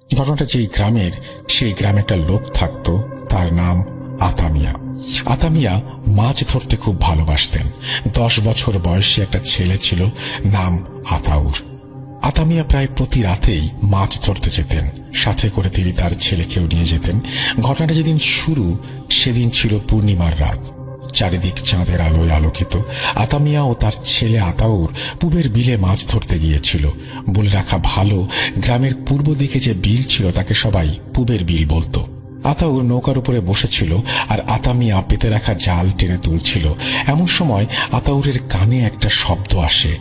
ঘটনাটা যেই গ্রামের, সেই গ্রামে একটা লোক থাকতো, তার নাম আতামিয়া। আতামিয়া মাছ ধরতে খুব ভালোবাসতেন। 10 বছর বয়সী একটা ছেলে ছিল, নাম আতাউর। আতামিয়া প্রায় প্রতি রাতেই মাছ ধরতে যেতেন, সাথে করে তিনি তার ছেলেকেও নিয়ে যেতেন। ঘটনাটা যেদিন শুরু, সেদিন ছিল পূর্ণিমার রাত। চারিদিক চাঁদের আলোয় আলোকিত। আতামিয়া ও তার ছেলে আতাউর পূবের বিলে মাছ ধরতে গিয়েছিল। বলে রাখা ভালো, গ্রামের পূর্ব দিকে যে বিল ছিল তাকে সবাই পূবের বিল বলতো। আতাউর নৌকার উপরে বসেছিল আর আতামিয়া পেতে রাখা জাল টেনে তুলছিল। এমন সময় আতাউরের কানে একটা শব্দ আসে।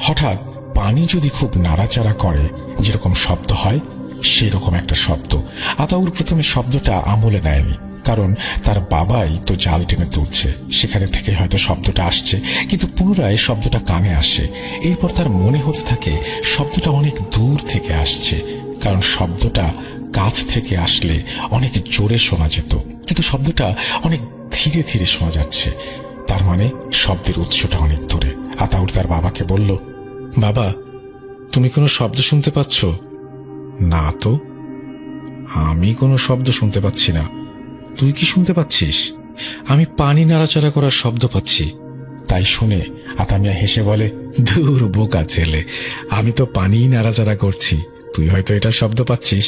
হঠাৎ পানি যদি খুব নাড়াচাড়া করে যেরকম শব্দ হয়, সেরকম একটা শব্দ। আতাউর প্রথমে শব্দটা আমলে নেয়নি, কারণ তার বাবাই তো জাল টেনে তুলছে, সেখানে থেকে হয়তো শব্দটা আসছে। কিন্তু পুনরায় শব্দটা কানে আসে। এরপর তার মনে হতে থাকে শব্দটা অনেক দূর থেকে আসছে, কারণ শব্দটা কাছ থেকে আসলে অনেক জোরে শোনা যেত, কিন্তু শব্দটা অনেক ধীরে ধীরে শোনা যাচ্ছে। তার মানে শব্দের উৎসটা অনেক দূরে। আতাউর তার বাবাকে বলল, বাবা, তুমি কোনো শব্দ শুনতে পাচ্ছ? না তো, আমি কোনো শব্দ শুনতে পাচ্ছি না। তুই কি শুনতে পাচ্ছিস? আমি পানি নাড়াচাড়া করার শব্দ পাচ্ছি। তাই শুনে আতামিয়া হেসে বলে, ধুর বোকা ছেলে, আমি তো পানি নাড়াচাড়া করছি, তুই হয়তো এটা শব্দ পাচ্ছিস।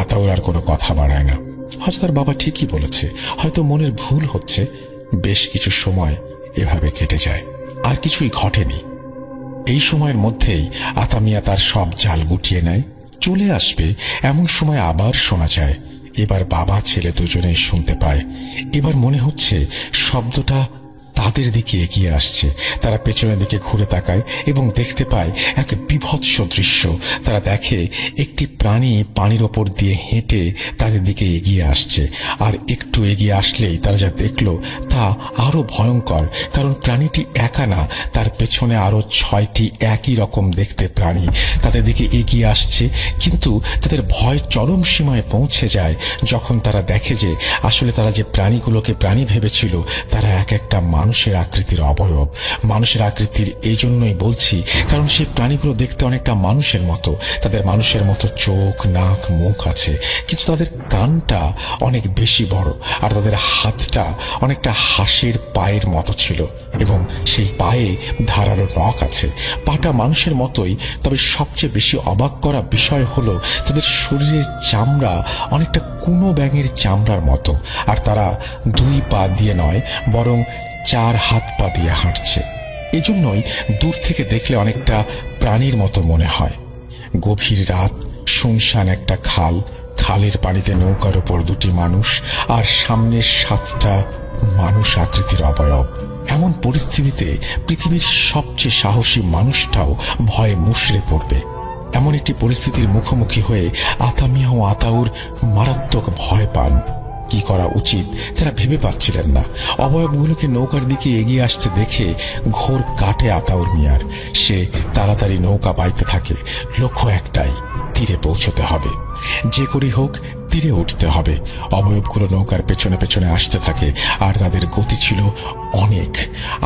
আতাউর আর কোনো কথা বাড়ায় না। হয়তো তার বাবা ঠিকই বলেছে, হয়তো মনের ভুল হচ্ছে। বেশ কিছু সময় এভাবে কেটে যায়, আর কিছুই ঘটেনি। এই সময়ের মধ্যেই আতামিয়া তার সব জাল গুটিয়ে নেয়। চলে আসবে এমন সময় আবার শোনা যায়। এবার বাবা ছেলে দুজনেই শুনতে পায়। এবার মনে হচ্ছে শব্দটা তাদের দিকে এগিয়ে আসছে। তারা পেছনের দিকে ঘুরে তাকায় এবং দেখতে পায় এক বিভৎস দৃশ্য। তারা দেখে একটি প্রাণী পানির ওপর দিয়ে হেঁটে তাদের দিকে এগিয়ে আসছে। আর একটু এগিয়ে আসলেই তারা যা দেখল তা আরো ভয়ঙ্কর, কারণ প্রাণীটি একা না, তার পেছনে আরো 6টি একই রকম দেখতে প্রাণী তাদের দিকে এগিয়ে আসছে। কিন্তু তাদের ভয় চরম সীমায় পৌঁছে যায় যখন তারা দেখে যে আসলে তারা যে প্রাণীগুলোকে প্রাণী ভেবেছিল তারা এক একটা মানুষের আকৃতির অবয়ব। মানুষের আকৃতির এই জন্যই বলছি কারণ সেই প্রাণীগুলো দেখতে অনেকটা মানুষের মতো। তাদের মানুষের মতো চোখ, নাক, মুখ আছে, কিন্তু তাদের কানটা অনেক বেশি বড়, আর তাদের হাতটা অনেকটা হাঁসের পায়ের মতো ছিল এবং সেই পায়ে ধারালো নখ আছে। পাটা মানুষের মতোই, তবে সবচেয়ে বেশি অবাক করা বিষয় হলো তাদের শরীরের চামড়া অনেকটা কুনো ব্যাঙের চামড়ার মতো। আর তারা 2 পা দিয়ে নয়, বরং 4 হাত পা দিয়ে হাঁটছে। এজন্যই দূর থেকে দেখলে অনেকটা প্রাণীর মতো মনে হয়। গভীর রাত, শুনশান একটা খাল, খালের পানিতে নৌকার উপর 2টি মানুষ, আর সামনের 7টা মানুষ আকৃতির অবয়ব। এমন পরিস্থিতিতে পৃথিবীর সবচেয়ে সাহসী মানুষটাও ভয়ে মুষড়ে পড়বে। এমন একটি পরিস্থিতির মুখোমুখি হয়ে আতামিয়া ও আতাউর মারাত্মক ভয় পান। কি করা উচিত তারা ভেবে পাচ্ছিলেন না। অবয়বগুলোকে নৌকার দিকে এগিয়ে আসতে দেখে ঘোর কাটে আতাউর মিয়ার। সে তাড়াতাড়ি নৌকা বাইতে থাকে। লক্ষ্য একটাই, তীরে পৌঁছতে হবে। যে করেই হোক তীরে উঠতে হবে। অবয়বগুলো নৌকার পেছনে পেছনে আসতে থাকে, আর তাদের গতি ছিল অনেক।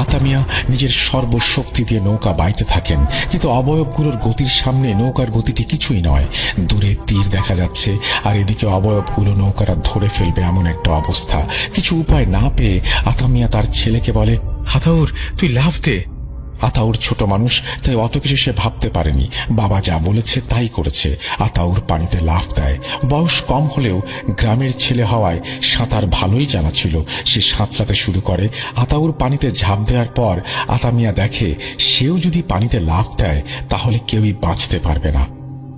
আতামিয়া নিজের সর্বশক্তি দিয়ে নৌকা বাইতে থাকেন, কিন্তু অবয়বগুলোর গতির সামনে নৌকার গতিটি কিছুই নয়। দূরে তীর দেখা যাচ্ছে, আর এদিকে অবয়বগুলো নৌকাটা ধরে ফেলবে এমন একটা অবস্থা। কিছু উপায় না পেয়ে আতামিয়া তার ছেলেকে বলে, আতাউর, তুই লাফ দে। আতাউর ছোট মানুষ, তাই অত কিছু সে ভাবতে পারেনি। বাবা যা বলেছে তাই করেছে। আতাউর পানিতে লাফ দেয়। বয়স কম হলেও গ্রামের ছেলে হওয়ায় সাঁতার ভালোই জানা ছিল। সে সাঁতরাতে শুরু করে। আতাউর পানিতে ঝাঁপ দেওয়ার পর আতামিয়া দেখে সেও যদি পানিতে লাফ দেয় তাহলে কেউই বাঁচতে পারবে না।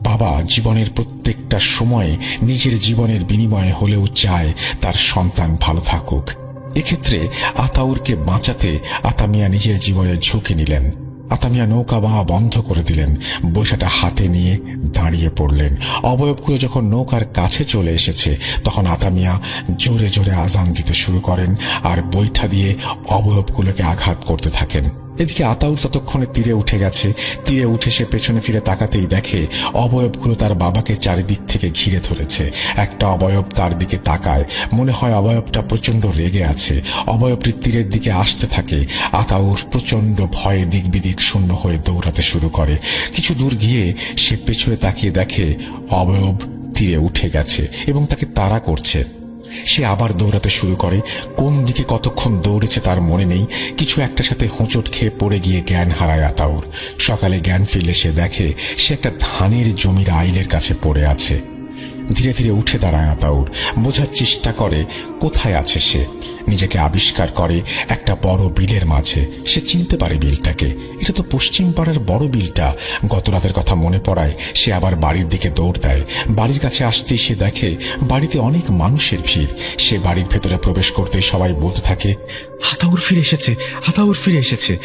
বাবা জীবনের প্রত্যেকটা সময়ে নিজের জীবনের বিনিময়ে হলেও চায় তার সন্তান ভালো থাকুক। এক্ষেত্রে আতাউরকে বাঁচাতে আতামিয়া নিজের জীবনের ঝুঁকি নিলেন। আতামিয়া নৌকা বাওয়া বন্ধ করে দিলেন, বৈঠাটা হাতে নিয়ে দাঁড়িয়ে পড়লেন। অবয়বগুলো যখন নৌকার কাছে চলে এসেছে তখন আতামিয়া জোরে জোরে আজান দিতে শুরু করেন আর বৈঠা দিয়ে অবয়বগুলোকে আঘাত করতে থাকেন। এদিকে আতাউর ততক্ষণে তীরে উঠে গেছে। তীরে উঠে সে পেছনে ফিরে তাকাতেই দেখে অবয়বগুলো তার বাবাকে চারিদিক থেকে ঘিরে ধরেছে। একটা অবয়ব তার দিকে তাকায়, মনে হয় অবয়বটা প্রচন্ড রেগে আছে। অবয়বটি তীরের দিকে আসতে থাকে। আতাউর প্রচন্ড ভয়ে দিক বিদিক শূন্য হয়ে দৌড়াতে শুরু করে। কিছু দূর গিয়ে সে পেছনে তাকিয়ে দেখে অবয়ব তীরে উঠে গেছে এবং তাকে তাড়া করছে। সে আবার দৌড়াতে শুরু করে। কোন দিকে কতক্ষণ দৌড়েছে তার মনে নেই। কিছু একটার সাথে হোঁচট খেয়ে পড়ে গিয়ে জ্ঞান হারায় আতাউর। সকালে জ্ঞান ফিরলে সে দেখে সে একটা ধানের জমির আইলের কাছে পড়ে আছে। ধীরে ধীরে উঠে দাঁড়ায় আতাউর। বোঝার চেষ্টা করে কোথায় আছে সে। নিজেকে আবিষ্কার করে একটা বড় বিলের মাঝে। সে চিনতে পারে বিলটাকে। এটা তো পশ্চিম পাড়ার বড় বিলটা। গত রাতের কথা মনে পড়ায় সে আবার বাড়ির দিকে দৌড় দেয়। বাড়ির কাছে আসতেই সে দেখে বাড়িতে অনেক মানুষের ভিড়। সে বাড়ির ভেতরে প্রবেশ করতেই সবাই বলতে থাকে, আতাউর ফিরে এসেছে, আতাউর ফিরে এসেছে।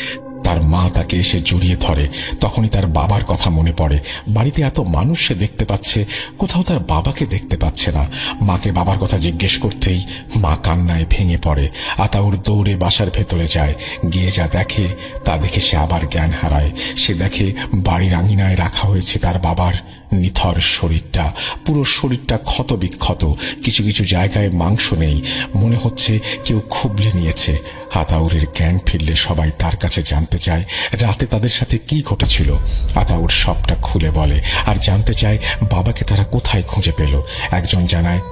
তার মা তাকে এসে জড়িয়ে ধরে। তখনই তার বাবার কথা মনে পড়ে। বাড়িতে এত মানুষ সে দেখতে পাচ্ছে, কোথাও তার বাবাকে দেখতে পাচ্ছে না। মাকে বাবার কথা জিজ্ঞেস করতেই মা কান্নায় ভেঙে পড়ে। আতাউর দৌড়ে বাসার ভেতরে যায়। গিয়ে যা দেখে তা দেখে সে আবার জ্ঞান হারায়। সে দেখে বাড়ির আঙিনায় রাখা হয়েছে তার বাবার নিথর শরীরটা। পুরো শরীরটা ক্ষত বিক্ষত। কিছু কিছু জায়গায় মাংস নেই, মনে হচ্ছে কেউ খুবলে নিয়েছে। আতাউরের জ্ঞান ফিরলে সবাই তার কাছে জানতে চায় রাতে তাদের সাথে কি ঘটেছিল। আতাউর সবটা খুলে বলে আর জানতে চায় বাবাকে তারা কোথায় খুঁজে পেল। একজন জানায়,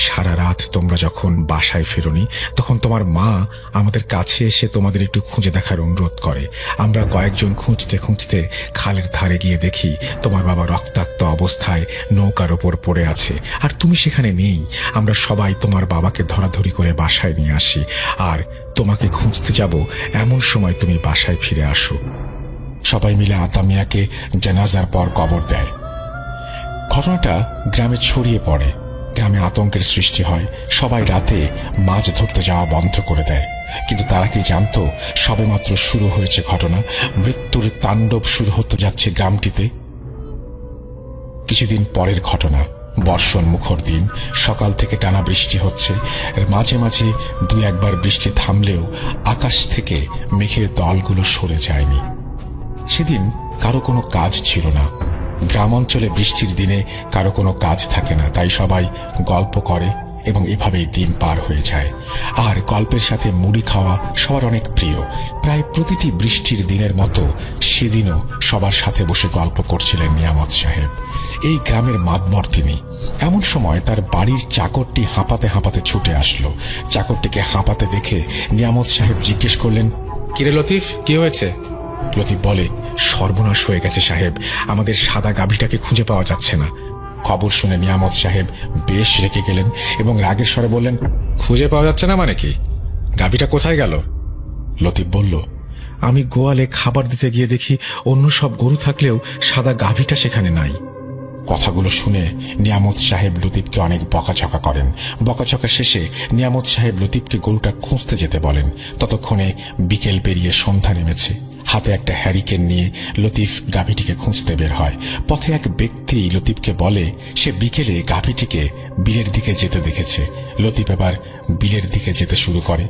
সারা রাত তোমরা যখন বাসায় ফেরোনি তখন তোমার মা আমাদের কাছে এসে তোমাদের একটু খুঁজে দেখার অনুরোধ করে। আমরা কয়েকজন খুঁজতে খুঁজতে খালের ধারে গিয়ে দেখি তোমার বাবা রক্তাক্ত অবস্থায় নৌকার ওপর পড়ে আছে, আর তুমি সেখানে নেই। আমরা সবাই তোমার বাবাকে ধরাধরি করে বাসায় নিয়ে আসি, আর তোমাকে খুঁজতে যাব এমন সময় তুমি বাসায় ফিরে আসো। সবাই মিলে আতামিয়াকে জানাজার পর কবর দেয়। ঘটনাটা গ্রামে ছড়িয়ে পড়ে। গ্রামে আতঙ্কের সৃষ্টি হয়। সবাই রাতে মাছ ধরতে যাওয়া বন্ধ করে দেয়। কিন্তু তারা কি জানতো সবেমাত্র শুরু হয়েছে ঘটনা। মৃত্যুর তাণ্ডব শুরু হতে যাচ্ছে গ্রামটিতে। কিছুদিন পরের ঘটনা। বর্ষণ মুখর দিন। সকাল থেকে টানা বৃষ্টি হচ্ছে। মাঝে মাঝে দুই একবার বৃষ্টি থামলেও আকাশ থেকে মেঘের দলগুলো সরে যায়নি। সেদিন কারো কোনো কাজ ছিল না। গ্রাম অঞ্চলে বৃষ্টির দিনে কারো কোনো কাজ থাকে না, তাই সবাই গল্প করে এবং এভাবেই দিন পার হয়ে যায়। আর গল্পের সাথে মুড়ি খাওয়া সবার অনেক প্রিয়। প্রায় প্রতিটি বৃষ্টির দিনের মতো সেদিনও সবার সাথে বসে গল্প করছিলেন নিয়ামত সাহেব। এই গ্রামের মাতবর তিনি। এমন সময় তার বাড়ির চাকরটি হাঁপাতে হাঁপাতে ছুটে আসলো। চাকরটিকে হাঁপাতে দেখে নিয়ামত সাহেব জিজ্ঞেস করলেন, কিরে লতিফ, কি হয়েছে? লতিফ বলে, সর্বনাশ হয়ে গেছে সাহেব, আমাদের সাদা গাভীটাকে খুঁজে পাওয়া যাচ্ছে না। খবর শুনে নিয়ামত সাহেব বেশ রেগে গেলেন এবং রাগের স্বরে বললেন, খুঁজে পাওয়া যাচ্ছে না মানে কি? গাভীটা কোথায় গেল? লতিফ বলল, আমি গোয়ালে খাবার দিতে গিয়ে দেখি অন্য সব গরু থাকলেও সাদা গাভীটা সেখানে নাই। কথাগুলো শুনে নিয়ামত সাহেব লতিফকে অনেক বকাঝকা করেন। বকাঝকা শেষে নিয়ামত সাহেব লতিফকে গরুটা খুঁজতে যেতে বলেন। ততক্ষণে বিকেল পেরিয়ে সন্ধ্যা নেমেছে। হাতে একটা হ্যারিকেন নিয়ে লতিফ গাভীটিকে খুঁজতে বের হয়। পথে এক ব্যক্তি লতিফকে বলে সে বিকেলে গাভীটিকে বিলের দিকে যেতে দেখেছে। লতিফ এবার বিলের দিকে যেতে শুরু করে।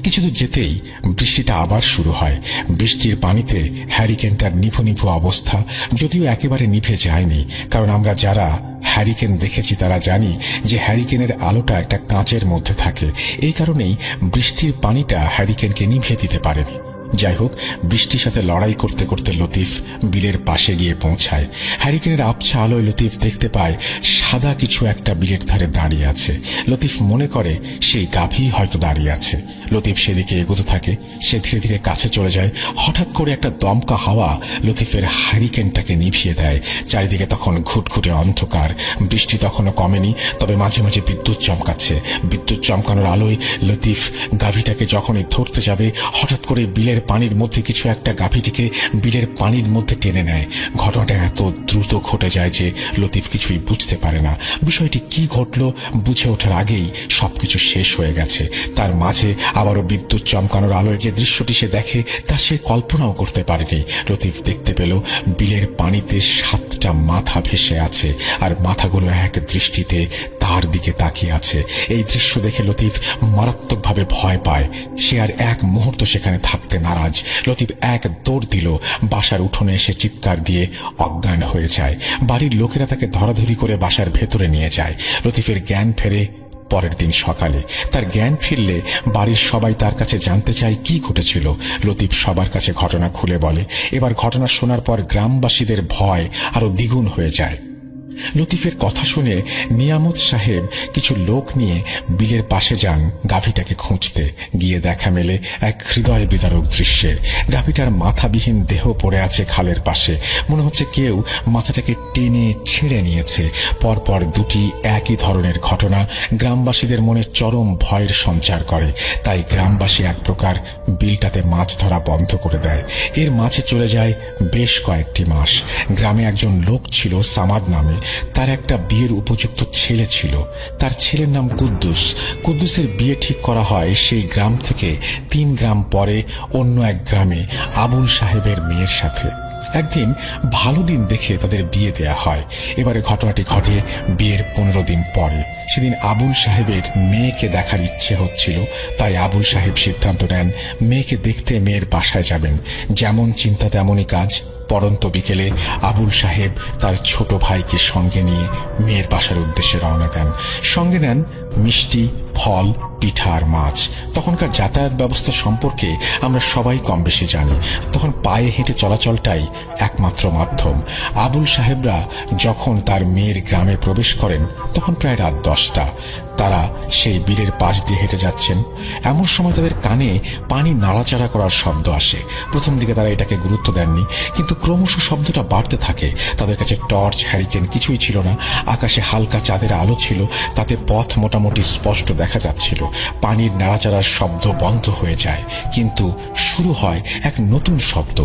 কিছুদূর যেতেই বৃষ্টিটা আবার শুরু হয়। বৃষ্টির পানিতে হ্যারিকেনটার নিভু নিভু অবস্থা, যদিও একেবারে নিভে যায়নি, কারণ আমরা যারা হ্যারিকেন দেখেছি তারা জানি যে হ্যারিকেনের আলোটা একটা কাঁচের মধ্যে থাকে। এই কারণেই বৃষ্টির পানিটা হ্যারিকেনকে নিভিয়ে দিতে পারেনি। যাই হোক, বৃষ্টির সাথে লড়াই করতে করতে লতিফ বিলের পাশে গিয়ে পৌঁছায়। হ্যারিকেনের আবছা আলোয় লতিফ দেখতে পায় সাদা কিছু একটা বিলের ধারে দাঁড়িয়ে আছে। লতিফ মনে করে সেই গাভী হয়তো দাঁড়িয়ে আছে। লতিফ সেদিকে এগোতে থাকে। সে ধীরে ধীরে কাছে চলে যায়। হঠাৎ করে একটা দমকা হাওয়া লতিফের হ্যারিকেনটাকে নিভিয়ে দেয়। চারিদিকে তখন ঘুটঘুটে অন্ধকার। বৃষ্টি তখনও কমেনি, তবে মাঝে মাঝে বিদ্যুৎ চমকাচ্ছে। বিদ্যুৎ চমকানোর আলোয় লতিফ গাভীটাকে যখনই ধরতে যাবে, হঠাৎ করে বিলের পানির মধ্যে কিছু একটা গাভীটিকে বিলের পানির মধ্যে টেনে নেয়। ঘটনাটা এত দ্রুত ঘটে যায় যে লতিফ কিছুই বুঝতে পারে না। বিষয়টি কি ঘটল বুঝে ওঠার আগেই সবকিছু শেষ হয়ে গেছে। তার মাঝে আবারও বিদ্যুৎ চমকানোর আলোয় যে দৃশ্যটি সে দেখে তা সে কল্পনাও করতে পারেনি। লতিফ দেখতে পেল বিলের পানিতে 7টা মাথা ভেসে আছে, আর মাথাগুলো এক দৃষ্টিতে তার দিকে তাকিয়ে আছে। এই দৃশ্য দেখে লতিফ মারাত্মকভাবে ভয় পায়। সে আর এক মুহূর্ত সেখানে থাকতে নারাজ। লতিফ এক দৌড় দিল। বাসার উঠোনে এসে চিৎকার দিয়ে অজ্ঞান হয়ে যায়। বাড়ির লোকেরা তাকে ধরাধরি করে বাসার ভেতরে নিয়ে যায়। লতিফের জ্ঞান ফেরে পরের দিন সকালে। তার জ্ঞান ফিরলে বাড়ির সবাই তার কাছে জানতে চায় কি ঘটেছিল। লতিফ সবার কাছে ঘটনা খুলে বলে। এবার ঘটনা শোনার পর গ্রামবাসীদের ভয় আরো দ্বিগুণ হয়ে যায়। লতিফের কথা শুনে নিয়ামত সাহেব কিছু লোক নিয়ে বিলের পাশে যান গাভীটাকে খুঁজতে। গিয়ে দেখা মেলে এক হৃদয় বিদারক দৃশ্যের। গাভীটার মাথাবিহীন দেহ পড়ে আছে খালের পাশে। মনে হচ্ছে কেউ মাথাটাকে টেনে ছিঁড়ে নিয়েছে। পরপর দুটি একই ধরনের ঘটনা গ্রামবাসীদের মনে চরম ভয়ের সঞ্চার করে। তাই গ্রামবাসী এক প্রকার বিলটাতে মাছ ধরা বন্ধ করে দেয়। এর মাঝে চলে যায় বেশ কয়েকটি মাস। গ্রামে একজন লোক ছিল সামাদ নামে। তার একটা বিয়ের উপযুক্ত ছেলে ছিল। তার ছেলের নাম কুদ্দুস। কুদ্দুসের বিয়ে ঠিক করা হয় সেই গ্রাম থেকে 3 গ্রাম পরে অন্য এক গ্রামে আবুল সাহেবের মেয়ের সাথে। একদিন ভালো দিন দেখে তাদের বিয়ে দেয়া হয়। এবারে ঘটনাটি ঘটে বিয়ের 15 দিন পরে। সেদিন আবুল সাহেবের মেয়েকে দেখার ইচ্ছে হচ্ছিল। তাই আবুল সাহেব সিদ্ধান্ত নেন মেয়েকে দেখতে মেয়ের বাসায় যাবেন। যেমন চিন্তা তেমনই কাজ। পরন্ত বিকেলে আবুল সাহেব তার ছোট ভাইকে সঙ্গে নিয়ে মেয়ের বাসার উদ্দেশ্যে রওনা দেন। সঙ্গে নেন মিষ্টি, ফল, পিঠা আর মাছ। তখনকার যাতায়াত ব্যবস্থা সম্পর্কে আমরা সবাই কম বেশি জানি। তখন পায়ে হেঁটে চলাচলটাই একমাত্র মাধ্যম। আবুল সাহেবরা যখন তার মেয়ের গ্রামে প্রবেশ করেন তখন প্রায় রাত 10টা। তারা সেই বিলের পাশ দিয়ে হেঁটে যাচ্ছেন। এমন সময় তাদের কানে পানি নাড়াচাড়া করার শব্দ আসে। প্রথম দিকে তারা এটাকে গুরুত্ব দেননি, কিন্তু ক্রমশ শব্দটা বাড়তে থাকে। তাদের কাছে টর্চ, হ্যারিকেন কিছুই ছিল না। আকাশে হালকা চাঁদের আলো ছিল, তাতে পথ মোটামুটি স্পষ্ট দেখা যাচ্ছিল। পানির নাড়াচাড়ার শব্দ বন্ধ হয়ে যায়, কিন্তু শুরু হয় এক নতুন শব্দ।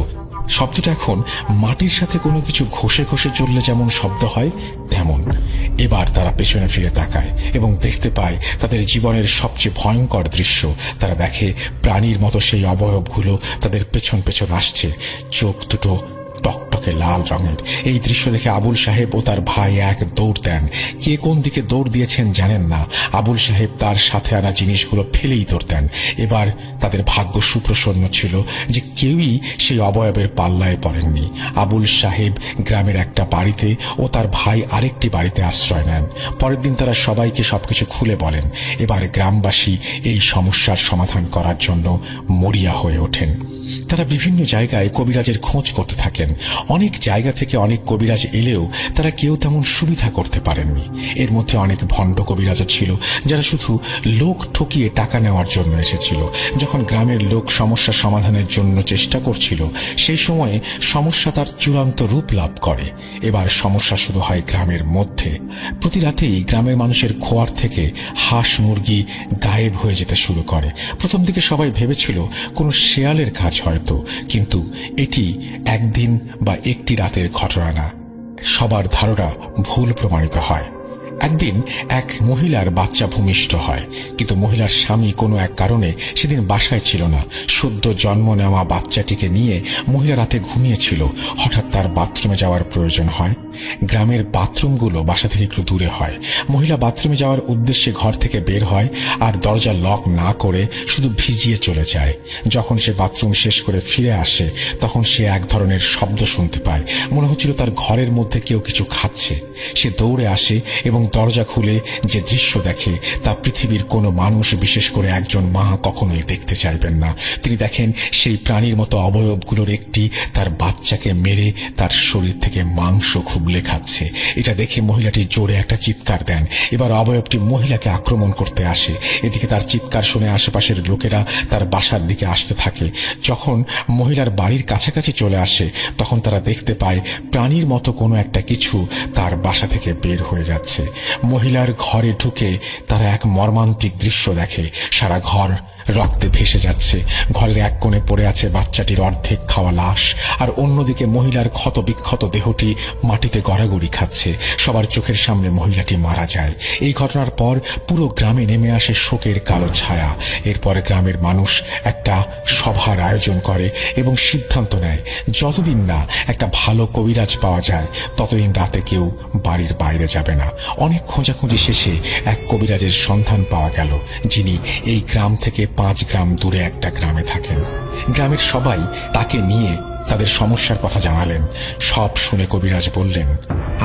শব্দটা এখন মাটির সাথে কোনো কিছু ঘষে ঘষে চললে যেমন শব্দ হয় তেমন। এবার তারা পেছনে ফিরে তাকায় এবং দেখতে পায় তাদের জীবনের সবচেয়ে ভয়ঙ্কর দৃশ্য। তারা দেখে প্রাণীর মতো সেই অবয়বগুলো তাদের পেছন পেছন আসছে। চোখ দুটো টকটকে লাল রঙের। এই দৃশ্য দেখে আবুল সাহেব ও তার ভাই এক দৌড় দেন। কে কোন দিকে দৌড় দিয়েছেন জানেন না। আবুল সাহেব তার সাথে আনা জিনিসগুলো ফেলেই দৌড় দেন। এবার তাদের ভাগ্য সুপ্রসন্ন ছিল যে কেউই সেই অবয়বের পাল্লায় পড়েননি। আবুল সাহেব গ্রামের একটা বাড়িতে ও তার ভাই আরেকটি বাড়িতে আশ্রয় নেন। পরের দিন তারা সবাইকে সবকিছু খুলে বলেন। এবার গ্রামবাসী এই সমস্যার সমাধান করার জন্য মরিয়া হয়ে ওঠেন। তারা বিভিন্ন জায়গায় কবিরাজের খোঁজ করতে থাকেন। অনেক জায়গা থেকে অনেক কবিরাজ এলেও তারা কেউ তেমন সুবিধা করতে পারেননি। এর মধ্যে অনেক ভণ্ড কবিরাজও ছিল, যারা শুধু লোক ঠকিয়ে টাকা নেওয়ার জন্য এসেছিল। যখন গ্রামের লোক সমস্যা সমাধানের জন্য চেষ্টা করছিল, সেই সময়ে সমস্যা তার চূড়ান্ত রূপ লাভ করে। এবার সমস্যা শুরু হয় গ্রামের মধ্যে। প্রতি রাতেই গ্রামের মানুষের খোয়ার থেকে হাঁস মুরগি গায়েব হয়ে যেতে শুরু করে। প্রথম দিকে সবাই ভেবেছিল কোনো শেয়ালের কাজ হয়তো, কিন্তু এটি একদিন বা একটি রাতের ঘটনা না। সবার ধারণা ভুল প্রমাণিত হয়। একদিন এক মহিলার বাচ্চা ভূমিষ্ঠ হয়, কিন্তু মহিলার স্বামী কোনো এক কারণে সেদিন বাসায় ছিল না। সদ্য জন্ম নেওয়া বাচ্চাটিকে নিয়ে মহিলা রাতে ঘুমিয়েছিল। হঠাৎ তার বাথরুমে যাওয়ার প্রয়োজন হয়। গ্রামের বাথরুমগুলো বাসা থেকে একটু দূরে হয়। মহিলা বাথরুমে যাওয়ার উদ্দেশ্যে ঘর থেকে বের হয় আর দরজা লক না করে শুধু ভিজিয়ে চলে যায়। যখন সে বাথরুম শেষ করে ফিরে আসে তখন সে এক ধরনের শব্দ শুনতে পায়। মনে হচ্ছিল তার ঘরের মধ্যে কেউ কিছু খাচ্ছে। সে দৌড়ে আসে এবং দরজা খুলে যে দৃশ্য দেখে তা পৃথিবীর কোনো মানুষ, বিশেষ করে একজন মা, কখনোই দেখতে চাইবেন না। তিনি দেখেন সেই প্রাণীর মতো অবয়বগুলোর একটি তার বাচ্চাকে মেরে তার শরীর থেকে মাংস খুবলে খাচ্ছে। এটা দেখে মহিলাটি জোরে একটা চিৎকার দেন। এবার অবয়বটি মহিলাকে আক্রমণ করতে আসে। এদিকে তার চিৎকার শুনে আশেপাশের লোকেরা তার বাসার দিকে আসতে থাকে। যখন মহিলার বাড়ির কাছাকাছি চলে আসে তখন তারা দেখতে পায় প্রাণীর মতো কোনো একটা কিছু তার বাসা থেকে বের হয়ে যাচ্ছে। মহিলার ঘরে ঢুকে তারা এক মর্মান্তিক দৃশ্য দেখে। সারা ঘর রক্তে ভেসে যাচ্ছে। ঘরের এক কোণে পড়ে আছে বাচ্চাটির অর্ধেক খাওয়া লাশ, আর অন্যদিকে মহিলার ক্ষত বিক্ষত দেহটি মাটিতে গড়াগড়ি খাচ্ছে। সবার চোখের সামনে মহিলাটি মারা যায়। এই ঘটনার পর পুরো গ্রামে নেমে আসে শোকের কালো ছায়া। এরপর গ্রামের মানুষ একটা সভার আয়োজন করে এবং সিদ্ধান্ত নেয় যতদিন না একটা ভালো কবিরাজ পাওয়া যায় ততদিন রাতে কেউ বাড়ির বাইরে যাবে না। অনেক খোঁজাখুঁজি শেষে এক কবিরাজের সন্ধান পাওয়া গেল, যিনি এই গ্রাম থেকে 5 গ্রাম দূরে একটা গ্রামে থাকেন। গ্রামের সবাই তাকে নিয়ে তাদের সমস্যার কথা জানালেন। সব শুনে কবিরাজ বললেন,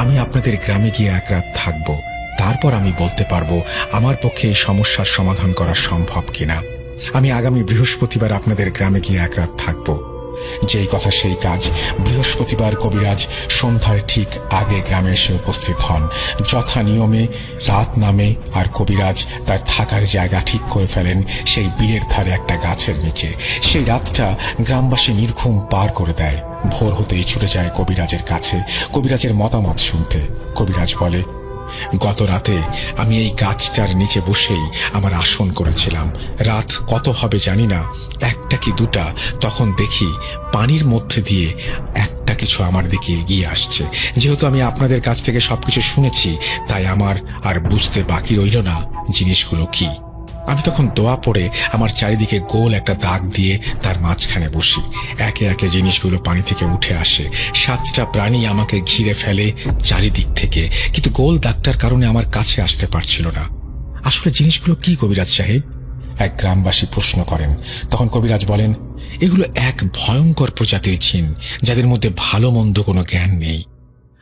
আমি আপনাদের গ্রামে গিয়ে এক রাত থাকবো, তারপর আমি বলতে পারবো আমার পক্ষে এই সমস্যার সমাধান করা সম্ভব কিনা। আমি আগামী বৃহস্পতিবার আপনাদের গ্রামে গিয়ে এক রাত থাকবো। যেই কথা সেই কাজ। বৃহস্পতিবার কবিরাজ সন্ধ্যার ঠিক আগে গ্রামে এসে উপস্থিত হন। যথা নিয়মে রাত নামে আর কবিরাজ তার থাকার জায়গা ঠিক করে ফেলেন সেই বিলের ধারে একটা গাছের নিচে। সেই রাতটা গ্রামবাসী নির্ঘুম পার করে দেয়। ভোর হতেই ছুটে যায় কবিরাজের কাছে কবিরাজের মতামত শুনতে। কবিরাজ বলে, গত রাতে আমি এই গাছটার নিচে বসেই আমার আসন করেছিলাম। রাত কত হবে জানি না, একটা কি দুটা, তখন দেখি পানির মধ্যে দিয়ে একটা কিছু আমার দিকে এগিয়ে আসছে। যেহেতু আমি আপনাদের কাছ থেকে সবকিছু শুনেছি, তাই আমার আর বুঝতে বাকি রইল না জিনিসগুলো কি। আমি তখন দোয়া পড়ে আমার চারিদিকে গোল একটা দাগ দিয়ে তার মাঝখানে বসি। একে একে জিনিসগুলো পানি থেকে উঠে আসে। 7টা প্রাণী আমাকে ঘিরে ফেলে চারিদিক থেকে, কিন্তু গোল দাগটার কারণে আমার কাছে আসতে পারছিল না। আসলে জিনিসগুলো কি কবিরাজ সাহেব? এক গ্রামবাসী প্রশ্ন করেন। তখন কবিরাজ বলেন, এগুলো এক ভয়ঙ্কর প্রজাতির জিন, যাদের মধ্যে ভালো মন্দ কোনো জ্ঞান নেই।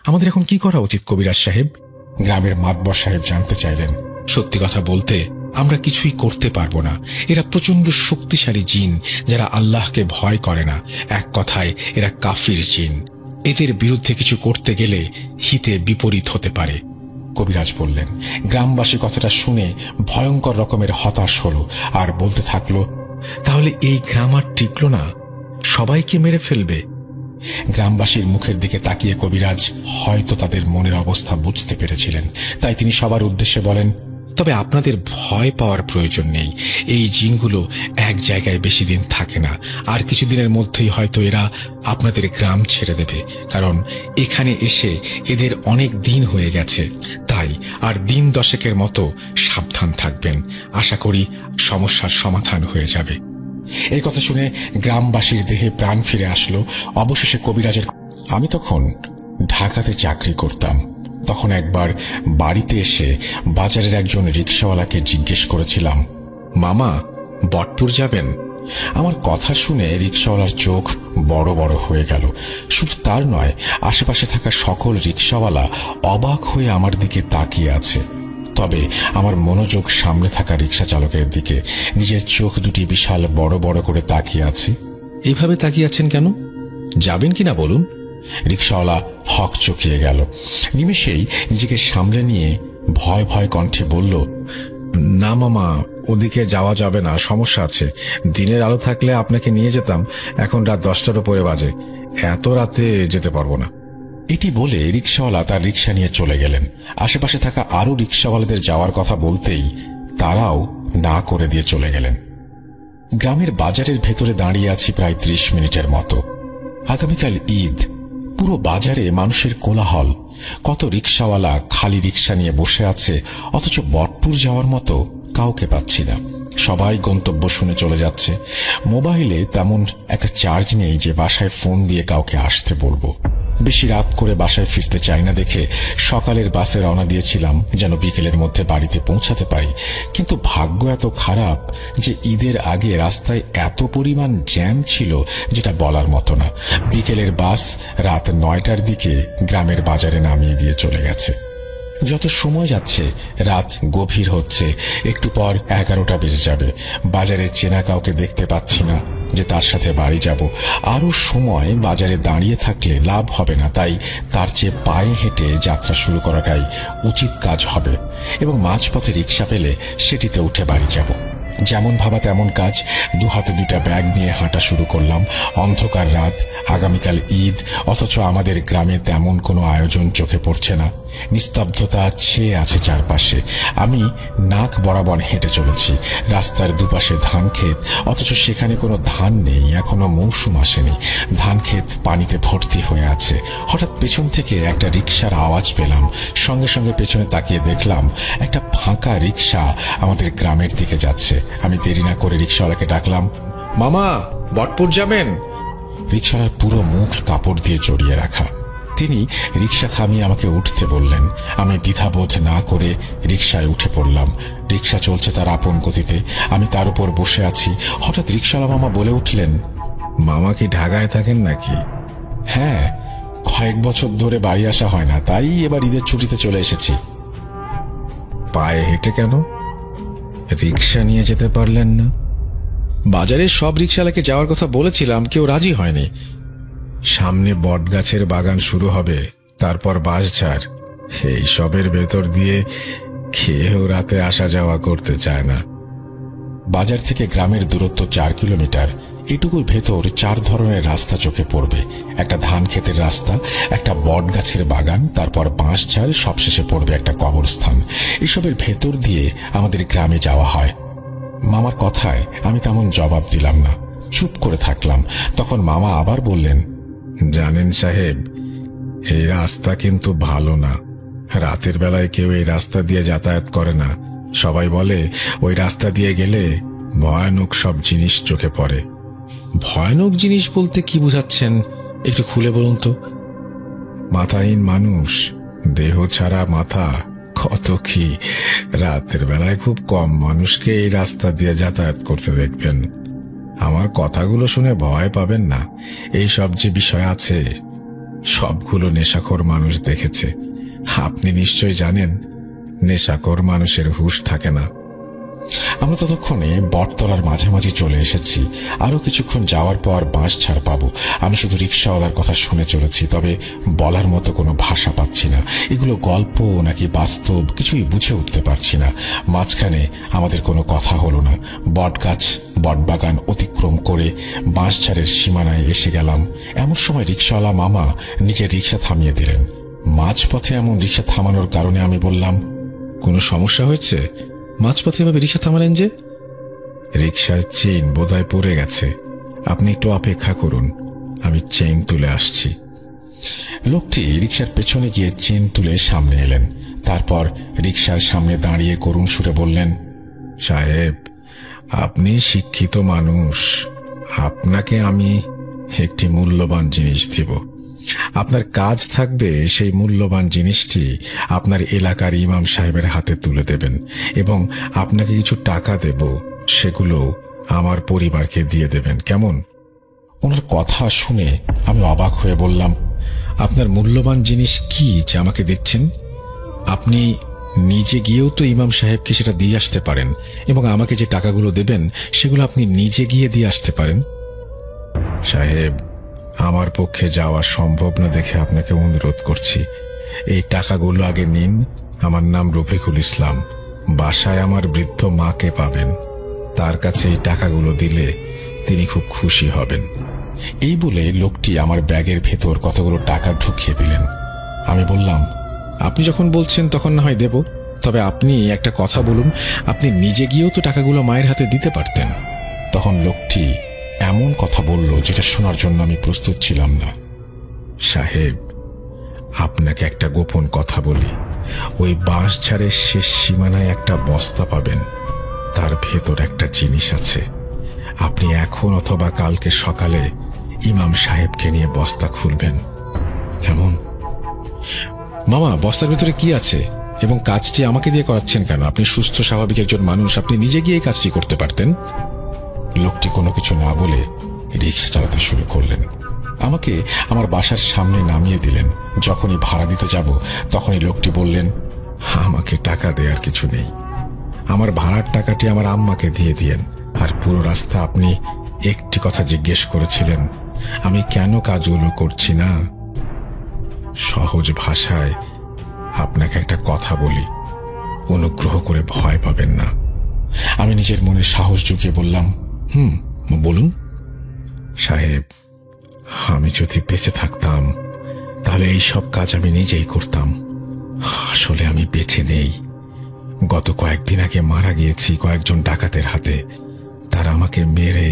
আমাদের এখন কি করা উচিত কবিরাজ সাহেব? গ্রামের মাতবর সাহেব জানতে চাইলেন। সত্যি কথা বলতে আমরা কিছুই করতে পারবো না। এরা প্রচন্ড শক্তিশালী জিন, যারা আল্লাহকে ভয় করে না। এক কথায় এরা কাফির জিন। এদের বিরুদ্ধে কিছু করতে গেলে হিতে বিপরীত হতে পারে। কবিরাজ বললেন। গ্রামবাসী কথাটা শুনে ভয়ঙ্কর রকমের হতাশ হলো আর বলতে থাকলো, তাহলে এই গ্রাম আর টিকলো না, সবাইকে মেরে ফেলবে। গ্রামবাসীর মুখের দিকে তাকিয়ে কবিরাজ হয়তো তাদের মনের অবস্থা বুঝতে পেরেছিলেন, তাই তিনি সবার উদ্দেশ্যে বলেন, তবে আপনাদের ভয় পাওয়ার প্রয়োজন নেই। এই জিনগুলো এক জায়গায় বেশি দিন থাকে না। আর কিছুদিনের মধ্যেই হয়তো এরা আপনাদের গ্রাম ছেড়ে দেবে, কারণ এখানে এসে এদের অনেক দিন হয়ে গেছে। তাই আর দিন 10 মতো সাবধান থাকবেন। আশা করি সমস্যার সমাধান হয়ে যাবে। এই কথা শুনে গ্রামবাসীর দেহে প্রাণ ফিরে আসলো। অবশেষে কবিরাজের। আমি তখন ঢাকাতে চাকরি করতাম। তখন একবার বাড়িতে এসে বাজারের একজন রিকশাওয়ালাকে জিজ্ঞেস করেছিলাম, মামা বটপুর যাবেন? আমার কথা শুনে রিকশাওয়ালার চোখ বড় বড় হয়ে গেল। শুধু তার নয়, আশেপাশে থাকা সকল রিকশাওয়ালা অবাক হয়ে আমার দিকে তাকিয়ে আছে। তবে আমার মনোযোগ সামনে থাকা রিকশা চালকের দিকে। নিজের চোখ দুটি বিশাল বড় বড় করে তাকিয়ে আছে। এইভাবে তাকিয়ে আছেন কেন? যাবেন কিনা বলুন? রিকশাওয়ালা হক চকিয়ে গেল। নিমেষেই নিজেকে সামলে নিয়ে ভয় ভয় কণ্ঠে বলল, না মামা, ওদিকে যাওয়া যাবে না, সমস্যা আছে। দিনের আলো থাকলে আপনাকে নিয়ে যেতাম, এখন রাত 10টার উপরে বাজে, এত রাতে যেতে পারবো না। এটি বলে রিকশাওয়ালা তার রিকশা নিয়ে চলে গেলেন। আশেপাশে থাকা আরো রিকশাওয়ালাদের যাওয়ার কথা বলতেই তারাও না করে দিয়ে চলে গেলেন। গ্রামের বাজারের ভেতরে দাঁড়িয়ে আছি প্রায় 30 মিনিটের মতো। আগামীকাল ঈদ। পুরো বাজারে মানুষের কোলাহল। কত রিকশাওয়ালা খালি রিকশা নিয়ে বসে আছে, অথচ বটপুর যাওয়ার মতো কাউকে পাচ্ছি না। সবাই গন্তব্য শুনে চলে যাচ্ছে। মোবাইলে তেমন একটা চার্জ নেই যে বাসায় ফোন দিয়ে কাউকে আসতে বলবো। বেশি রাত করে বাসায় ফিরতে চাই না দেখে সকালের বাসে রওনা দিয়েছিলাম, যেন বিকেলের মধ্যে বাড়িতে পৌঁছাতে পারি। কিন্তু ভাগ্য এত খারাপ যে ঈদের আগে রাস্তায় এত পরিমাণ জ্যাম ছিল যেটা বলার মতো না। বিকেলের বাস রাত 9টার দিকে গ্রামের বাজারে নামিয়ে দিয়ে চলে গেছে। যত সময় যাচ্ছে রাত গভীর হচ্ছে। একটু পর 11টা বেজে যাবে। বাজারে চেনা কাউকে দেখতে পাচ্ছি না যে তার সাথে বাড়ি যাব। আরো সময় বাজারে দাঁড়িয়ে থাকলে লাভ হবে না, তাই তার চেয়ে পায়ে হেঁটে যাত্রা শুরু করাটাই উচিত কাজ হবে। এবং মাঝপথে রিকশা পেলে সেটিতে উঠে বাড়ি যাব। যেমন ভাবা তেমন কাজ। দুহাতে 2টা ব্যাগ নিয়ে হাঁটা শুরু করলাম। অন্ধকার রাত, আগামীকাল ঈদ, অথচ আমাদের গ্রামে তেমন কোনো আয়োজন চোখে পড়ছে না। নিস্তব্ধতা ছেয়ে আছে চারপাশে। আমি নাক বরাবর হেঁটে চলেছি। রাস্তার দুপাশে ধান ক্ষেত, অথচ সেখানে কোনো ধান নেই, এখনো মৌসুম আসেনি। ধান ক্ষেত পানিতে ভর্তি হয়ে আছে। হঠাৎ পেছন থেকে একটা রিকশার আওয়াজ পেলাম। সঙ্গে সঙ্গে পেছনে তাকিয়ে দেখলাম একটা ফাঁকা রিকশা আমাদের গ্রামের দিকে যাচ্ছে। আমি দেরি না করে রিকশাওয়ালাকে ডাকলাম, মামা বটপুর যাবেন? রিকশাওয়ালার পুরো মুখ কাপড় দিয়ে জড়িয়ে রাখা। তিনি রিকশা থামিয়ে আমাকে উঠতে বললেন। আমি দ্বিধাবোধ না করে রিকশায় উঠে পড়লাম। রিকশা চলছে তার আপন গতিতে, আমি তার উপর বসে আছি। হঠাৎ রিকশাওয়ালা মামা বলে উঠলেন, মামা কি ঢাকায় থাকেন নাকি? হ্যাঁ, কয়েক বছর ধরে বাড়ি আসা হয় না, তাই এবার ঈদের ছুটিতে চলে এসেছি। পায়ে হেঁটে কেন? রিকশা নিয়ে যেতে পারলেন না? বাজারের সব রিকশাওয়ালাকে যাওয়ার কথা বলেছিলাম, কেউ রাজি হয়নি। সামনে বটগাছের বাগান শুরু হবে, তারপর বাঁশঝাড়, এই সবের ভেতর দিয়ে কেউ রাতে আসা যাওয়া করতে চায় না। বাজার থেকে গ্রামের দূরত্ব 4 কিলোমিটার। এটুকুর ভেতর 4 ধরনের রাস্তা চোখে পড়বে। একটা ধান ক্ষেতের রাস্তা, একটা বট গাছের বাগান, তারপর বাঁশঝাড়, সবশেষে পড়বে একটা কবরস্থান। এসবের ভেতর দিয়ে আমাদের গ্রামে যাওয়া হয়। মামার কথায় আমি তেমন জবাব দিলাম না, চুপ করে থাকলাম। তখন মামা আবার বললেন, জানেন সাহেব, এই রাস্তা কিন্তু ভালো না। রাতের বেলায় কেউ এই রাস্তা দিয়ে যাতায়াত করে না। সবাই বলে ওই রাস্তা দিয়ে গেলে ভয়ানক সব জিনিস চোখে পড়ে। ভয়ানক জিনিস বলতে কি বুঝাচ্ছেন, একটু খুলে বলুন তো। মাথাহীন মানুষ, দেহ ছাড়া মাথা, কত কি। রাতের বেলায় খুব কম মানুষকে এই রাস্তা দিয়ে যাতায়াত করতে দেখবেন। আমার কথাগুলো শুনে ভয় পাবেন না। এই সব যে বিষয় আছে সবগুলো নেশাখোর মানুষ দেখেছে। আপনি নিশ্চয় জানেন, নেশাখোর মানুষের হুঁশ থাকে না। আমরা ততক্ষণে বটতলার মাঝামাঝি চলে এসেছি। আরো কিছুক্ষণ যাওয়ার পর বাঁশঝাড় পাবো। আমি শুধু রিক্সাওয়ালার কথা শুনে চলেছি, তবে বলার মতো কোনো ভাষা পাচ্ছি না। এগুলো গল্প নাকি বাস্তব কিছুই বুঝে উঠতে পারছি না। মাঝখানে আমাদের কোনো কথা হলো না। বটগাছ বটবাগান অতিক্রম করে বাঁশঝাড়ের সীমানায় এসে গেলাম। এমন সময় রিক্সাওয়ালা মামা নিজের রিক্সা থামিয়ে দিলেন। মাঝপথে এমন রিক্সা থামানোর কারণে আমি বললাম, কোনো সমস্যা হয়েছে? মাঝপথে এভাবে রিক্সা থামালেন যে? রিক্সার চেইন বোধহয় পড়ে গেছে, আপনি একটু অপেক্ষা করুন, আমি চেইন তুলে আসছি। লোকটি রিক্সার পেছনে গিয়ে চেইন তুলে সামনে এলেন। তারপর রিক্সার সামনে দাঁড়িয়ে করুণ সুরে বললেন, সাহেব, আপনি শিক্ষিত মানুষ, আপনাকে আমি একটি মূল্যবান জিনিস দিব। আপনার কাজ থাকবে সেই মূল্যবান জিনিসটি আপনার এলাকার ইমাম সাহেবের হাতে তুলে দেবেন এবং আপনাকে কিছু টাকা দেব, সেগুলো আমার পরিবারকে দিয়ে দেবেন, কেমন? ওনার কথা শুনে আমি অবাক হয়ে বললাম, আপনার মূল্যবান জিনিস কি যে আমাকে দিচ্ছেন? আপনি নিজে গিয়েও তো ইমাম সাহেবকে সেটা দিয়ে আসতে পারেন এবং আমাকে যে টাকাগুলো দেবেন সেগুলো আপনি নিজে গিয়ে দিয়ে আসতে পারেন। সাহেব, আমার পক্ষে যাওয়া সম্ভব না দেখে আপনাকে অনুরোধ করছি, এই টাকাগুলো আগে নিন। আমার নাম রফিকুল ইসলাম। বাসায় আমার বৃদ্ধ মাকে পাবেন, তার কাছে এই টাকাগুলো দিলে তিনি খুব খুশি হবেন। এই বলে লোকটি আমার ব্যাগের ভেতর কতগুলো টাকা ঢুকিয়ে দিলেন। আমি বললাম, আপনি যখন বলছেন তখন না হয় দেব, তবে আপনি একটা কথা বলুন, আপনি নিজে গিয়েও তো টাকাগুলো মায়ের হাতে দিতে পারতেন। তখন লোকটি এমন কথা বলল যেটা শোনার জন্য আমি প্রস্তুত ছিলাম না। সাহেব, আপনাকে একটা গোপন কথা বলি, ওই বাঁশঝাড়ের শেষ সীমানায় একটা বস্তা পাবেন, তার ভেতর একটা জিনিস আছে। আপনি এখন অথবা কালকে সকালে ইমাম সাহেবকে নিয়ে বস্তা খুলবেন, কেমন? মামা, বস্তার ভেতরে কি আছে এবং কাজটি আমাকে দিয়ে করাচ্ছেন কেন? আপনি সুস্থ স্বাভাবিক একজন মানুষ, আপনি নিজে গিয়ে এই কাজটি করতে পারতেন। লোকটি কোনো কিছু না বলে রিক্সা চালাতে শুরু করলেন। আমাকে আমার বাসার সামনে নামিয়ে দিলেন। যখনই ভাড়া দিতে যাব তখনই লোকটি বললেন, আমাকে টাকা দেওয়ার কিছু নেই, আমার ভাড়ার টাকাটি আমার আম্মাকে দিয়ে দিয়েন। আর পুরো রাস্তা আপনি একটি কথা জিজ্ঞেস করেছিলেন, আমি কেন কাজগুলো করছি না। সহজ ভাষায় আপনাকে একটা কথা বলি, অনুগ্রহ করে ভয় পাবেন না। আমি নিজের মনে সাহস জুগিয়ে বললাম, বলুন। সাহেব, আমি যদি বেঁচে থাকতাম তাহলে এই সব কাজ আমি নিজেই করতাম। আসলে আমি বেঁচে নেই। গত কয়েকদিন আগে মারা গিয়েছি কয়েকজন ডাকাতের হাতে। তারা আমাকে মেরে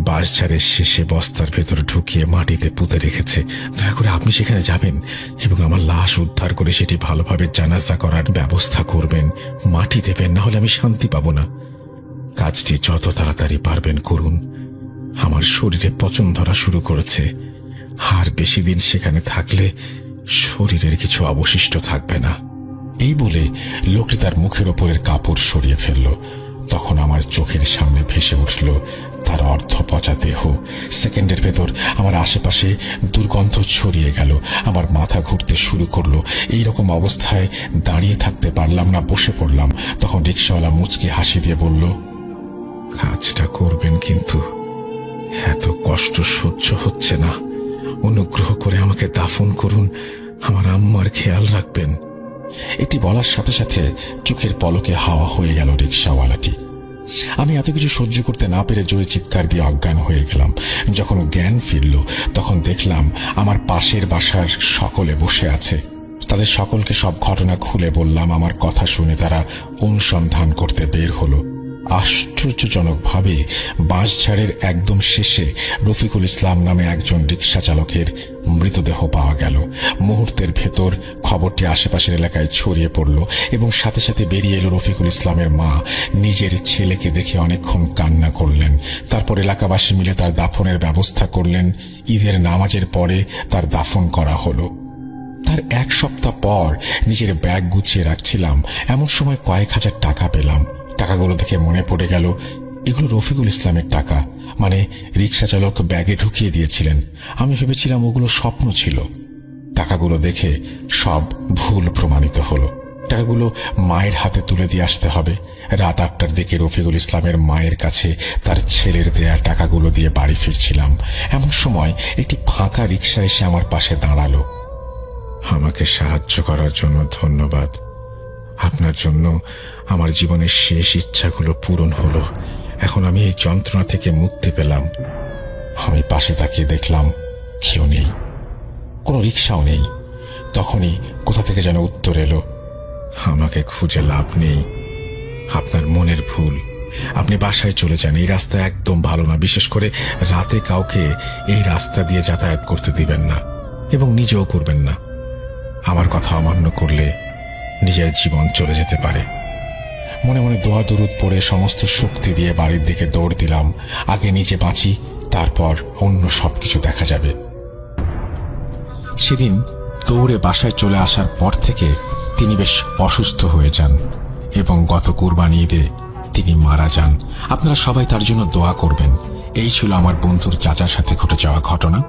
বাঁশঝাড়ের শেষে বস্তার ভেতর ঢুকিয়ে মাটিতে পুঁতে রেখেছে। দয়া করে আপনি সেখানে যাবেন এবং আমার লাশ উদ্ধার করে সেটি ভালোভাবে জানাজা করার ব্যবস্থা করবেন, মাটি দেবেন, না হলে আমি শান্তি পাব না। কাজটি যত তাড়াতাড়ি পারবেন করুন। আমার শরীরে পচন ধরা শুরু করেছে, আর বেশি দিন সেখানে থাকলে শরীরের কিছু অবশিষ্ট থাকবে না। এই বলে লোকটি তার মুখের ওপরের কাপড় সরিয়ে ফেলল। তখন আমার চোখের সামনে ভেসে উঠল তার অর্ধপচা দেহ। সেকেন্ডের ভেতর আমার আশেপাশে দুর্গন্ধ ছড়িয়ে গেল। আমার মাথা ঘুরতে শুরু করলো। এইরকম অবস্থায় দাঁড়িয়ে থাকতে পারলাম না, বসে পড়লাম। তখন রিক্সাওয়ালা মুচকি হাসি দিয়ে বলল, কাজটা করবেন, কিন্তু এত কষ্ট সহ্য হচ্ছে না। অনুগ্রহ করে আমাকে দাফন করুন, আমার আম্মার খেয়াল রাখবেন। এটি বলার সাথে সাথে চোখের পলকে হাওয়া হয়ে গেল রিকশাওয়ালাটি। আমি এত কিছু সহ্য করতে না পেরে জোরে চিৎকার দিয়ে অজ্ঞান হয়ে গেলাম। যখন জ্ঞান ফিরল তখন দেখলাম আমার পাশের বাসার সকলে বসে আছে। তাদের সকলকে সব ঘটনা খুলে বললাম। আমার কথা শুনে তারা অনুসন্ধান করতে বের হলো। আশ্চর্যজনকভাবে বাঁশঝাড়ের একদম শেষে রফিকুল ইসলাম নামে একজন রিকশা চালকের মৃতদেহ পাওয়া গেল। মুহূর্তের ভেতর খবরটি আশেপাশের এলাকায় ছড়িয়ে পড়ল এবং সাথে সাথে বেরিয়ে এলো রফিকুল ইসলামের মা। নিজের ছেলেকে দেখে অনেকক্ষণ কান্না করলেন। তারপর এলাকাবাসী মিলে তার দাফনের ব্যবস্থা করলেন। ঈদের নামাজের পরে তার দাফন করা হলো। তার এক সপ্তাহ পর নিজের ব্যাগ গুছিয়ে রাখছিলাম, এমন সময় কয়েক হাজার টাকা পেলাম। টাকাগুলো দেখে মনে পড়ে গেল এগুলো রফিকুল ইসলামের টাকা, মানে রিকশা চালক ব্যাগে ঢুকিয়ে দিয়েছিলেন। আমি ভেবেছিলাম ওগুলো স্বপ্ন ছিল। টাকাগুলো দেখে সব ভুল প্রমাণিত হলো। টাকাগুলো মায়ের হাতে তুলে দিয়ে আসতে হবে। রাত 8টার দিকে রফিকুল ইসলামের মায়ের কাছে তার ছেলের দেয়া টাকাগুলো দিয়ে বাড়ি ফিরছিলাম। এমন সময় একটি ফাঁকা রিকশা এসে আমার পাশে দাঁড়ালো। আমাকে সাহায্য করার জন্য ধন্যবাদ। আপনার জন্য আমার জীবনের শেষ ইচ্ছাগুলো পূরণ হলো। এখন আমি এই যন্ত্রণা থেকে মুক্তি পেলাম। আমি পাশে তাকিয়ে দেখলাম কেউ নেই, কোনো রিকশাও নেই। তখনই কোথা থেকে যেন উত্তর এলো, আমাকে খুঁজে লাভ নেই, আপনার মনের ভুল। আপনি বাসায় চলে যান, এই রাস্তা একদম ভালো না। বিশেষ করে রাতে কাউকে এই রাস্তা দিয়ে যাতায়াত করতে দিবেন না এবং নিজেও করবেন না। আমার কথা অমান্য করলে নিজের জীবন চলে যেতে পারে। মনে মনে দোয়া দরুদ পড়ে সমস্ত শক্তি দিয়ে বাড়ির দিকে দৌড় দিলাম। আগে নিজে বাঁচি, তারপর অন্য সবকিছু দেখা যাবে। সেদিন দৌড়ে বাসায় চলে আসার পর থেকে তিনি বেশ অসুস্থ হয়ে যান এবং গত কুরবানি ঈদে তিনি মারা যান। আপনারা সবাই তার জন্য দোয়া করবেন। এই ছিল আমার বন্ধুর চাচার সাথে ঘটে যাওয়া ঘটনা।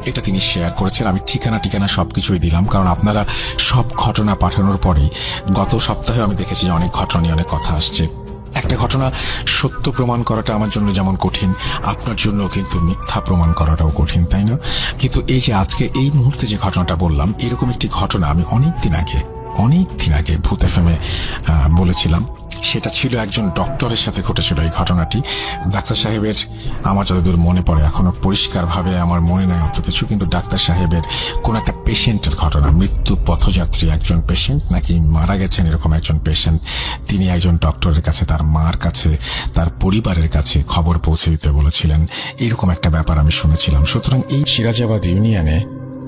এটা তিনি শেয়ার করেছেন। আমি ঠিকানা সবকিছুই দিলাম, কারণ আপনারা সব ঘটনা পাঠানোর পরেই গত সপ্তাহে আমি দেখেছি যে অনেক ঘটনা নিয়ে অনেক কথা আসছে। একটা ঘটনা সত্য প্রমাণ করাটা আমার জন্য যেমন কঠিন, আপনার জন্য কিন্তু মিথ্যা প্রমাণ করাটাও কঠিন, তাই না? কিন্তু এই যে আজকে এই মুহূর্তে যে ঘটনাটা বললাম, এরকম একটি ঘটনা আমি অনেক দিন আগে ভূত এফএমে বলেছিলাম। সেটা ছিল একজন ডক্টরের সাথে ঘটেছিল এই ঘটনাটি। ডাক্তার সাহেবের, আমার যতদূর মনে পড়ে, এখনো পরিষ্কারভাবে আমার মনে নাই অত কিছু, কিন্তু ডাক্তার সাহেবের কোন একটা পেশেন্টের ঘটনা, মৃত্যু পথযাত্রী একজন পেশেন্ট নাকি মারা গেছেন এরকম একজন পেশেন্ট, তিনি একজন ডক্টরের কাছে, তার মার কাছে, তার পরিবারের কাছে খবর পৌঁছে দিতে বলেছিলেন। এরকম একটা ব্যাপার আমি শুনেছিলাম। সুতরাং এই সিরাজাবাদ ইউনিয়নে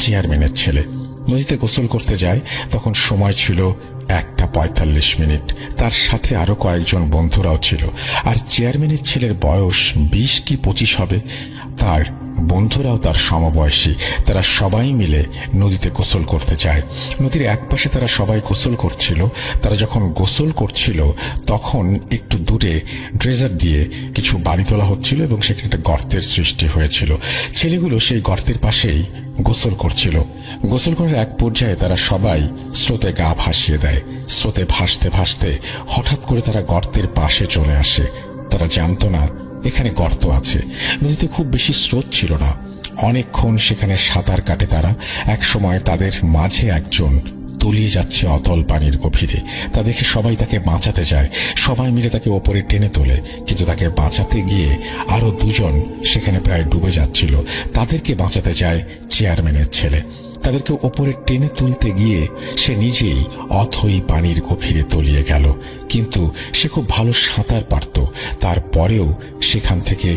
চেয়ারম্যানের ছেলে নদীতে গোসল করতে যায়। তখন সময় ছিল 1:45। তার সাথে আরো কয়েকজন বন্ধুরাও ছিল। আর চেয়ারম্যানের ছেলের বয়স 20 কি 25 হবে। তার বন্ধুরাও তার সমবয়সী। তারা সবাই মিলে নদীতে গোসল করতে যায়। নদীর একপাশে তারা সবাই গোসল করছিল। তারা যখন গোসল করছিল তখন একটু দূরে ড্রেজার দিয়ে কিছু বাড়ি তোলা হচ্ছিল এবং সেখানে একটা গর্তের সৃষ্টি হয়েছিল। ছেলেগুলো সেই গর্তের পাশেই গোসল করছিল। গোসল করার এক পর্যায়ে তারা সবাই স্রোতে গা ভাসিয়ে দেয়। স্রোতে ভাসতে ভাসতে হঠাৎ করে তারা গর্তের পাশে চলে আসে। তারা জানতো না এখানে গর্ত আছে। নদীতে খুব বেশি স্রোত ছিল না। অনেকক্ষণ সেখানে সাঁতার কাটে তারা। এক সময় তাদের মাঝে একজন তলিয়ে যাচ্ছে অতল পানির গভীরে। তা দেখে সবাই তাকে বাঁচাতে যায়। সবাই মিলে তাকে ওপরে টেনে তোলে, কিন্তু তাকে বাঁচাতে গিয়ে আরো দুজন সেখানে প্রায় ডুবে যাচ্ছিল। তাদেরকে বাঁচাতে যায় চেয়ারম্যানের ছেলে। তাদেরকে ওপরে টেনে তুলতে গিয়ে সে নিজেই অথই পানির গভীরে তলিয়ে গেল। কিন্তু সে খুব ভালো সাঁতার পারত, তারপরেও সেখান থেকে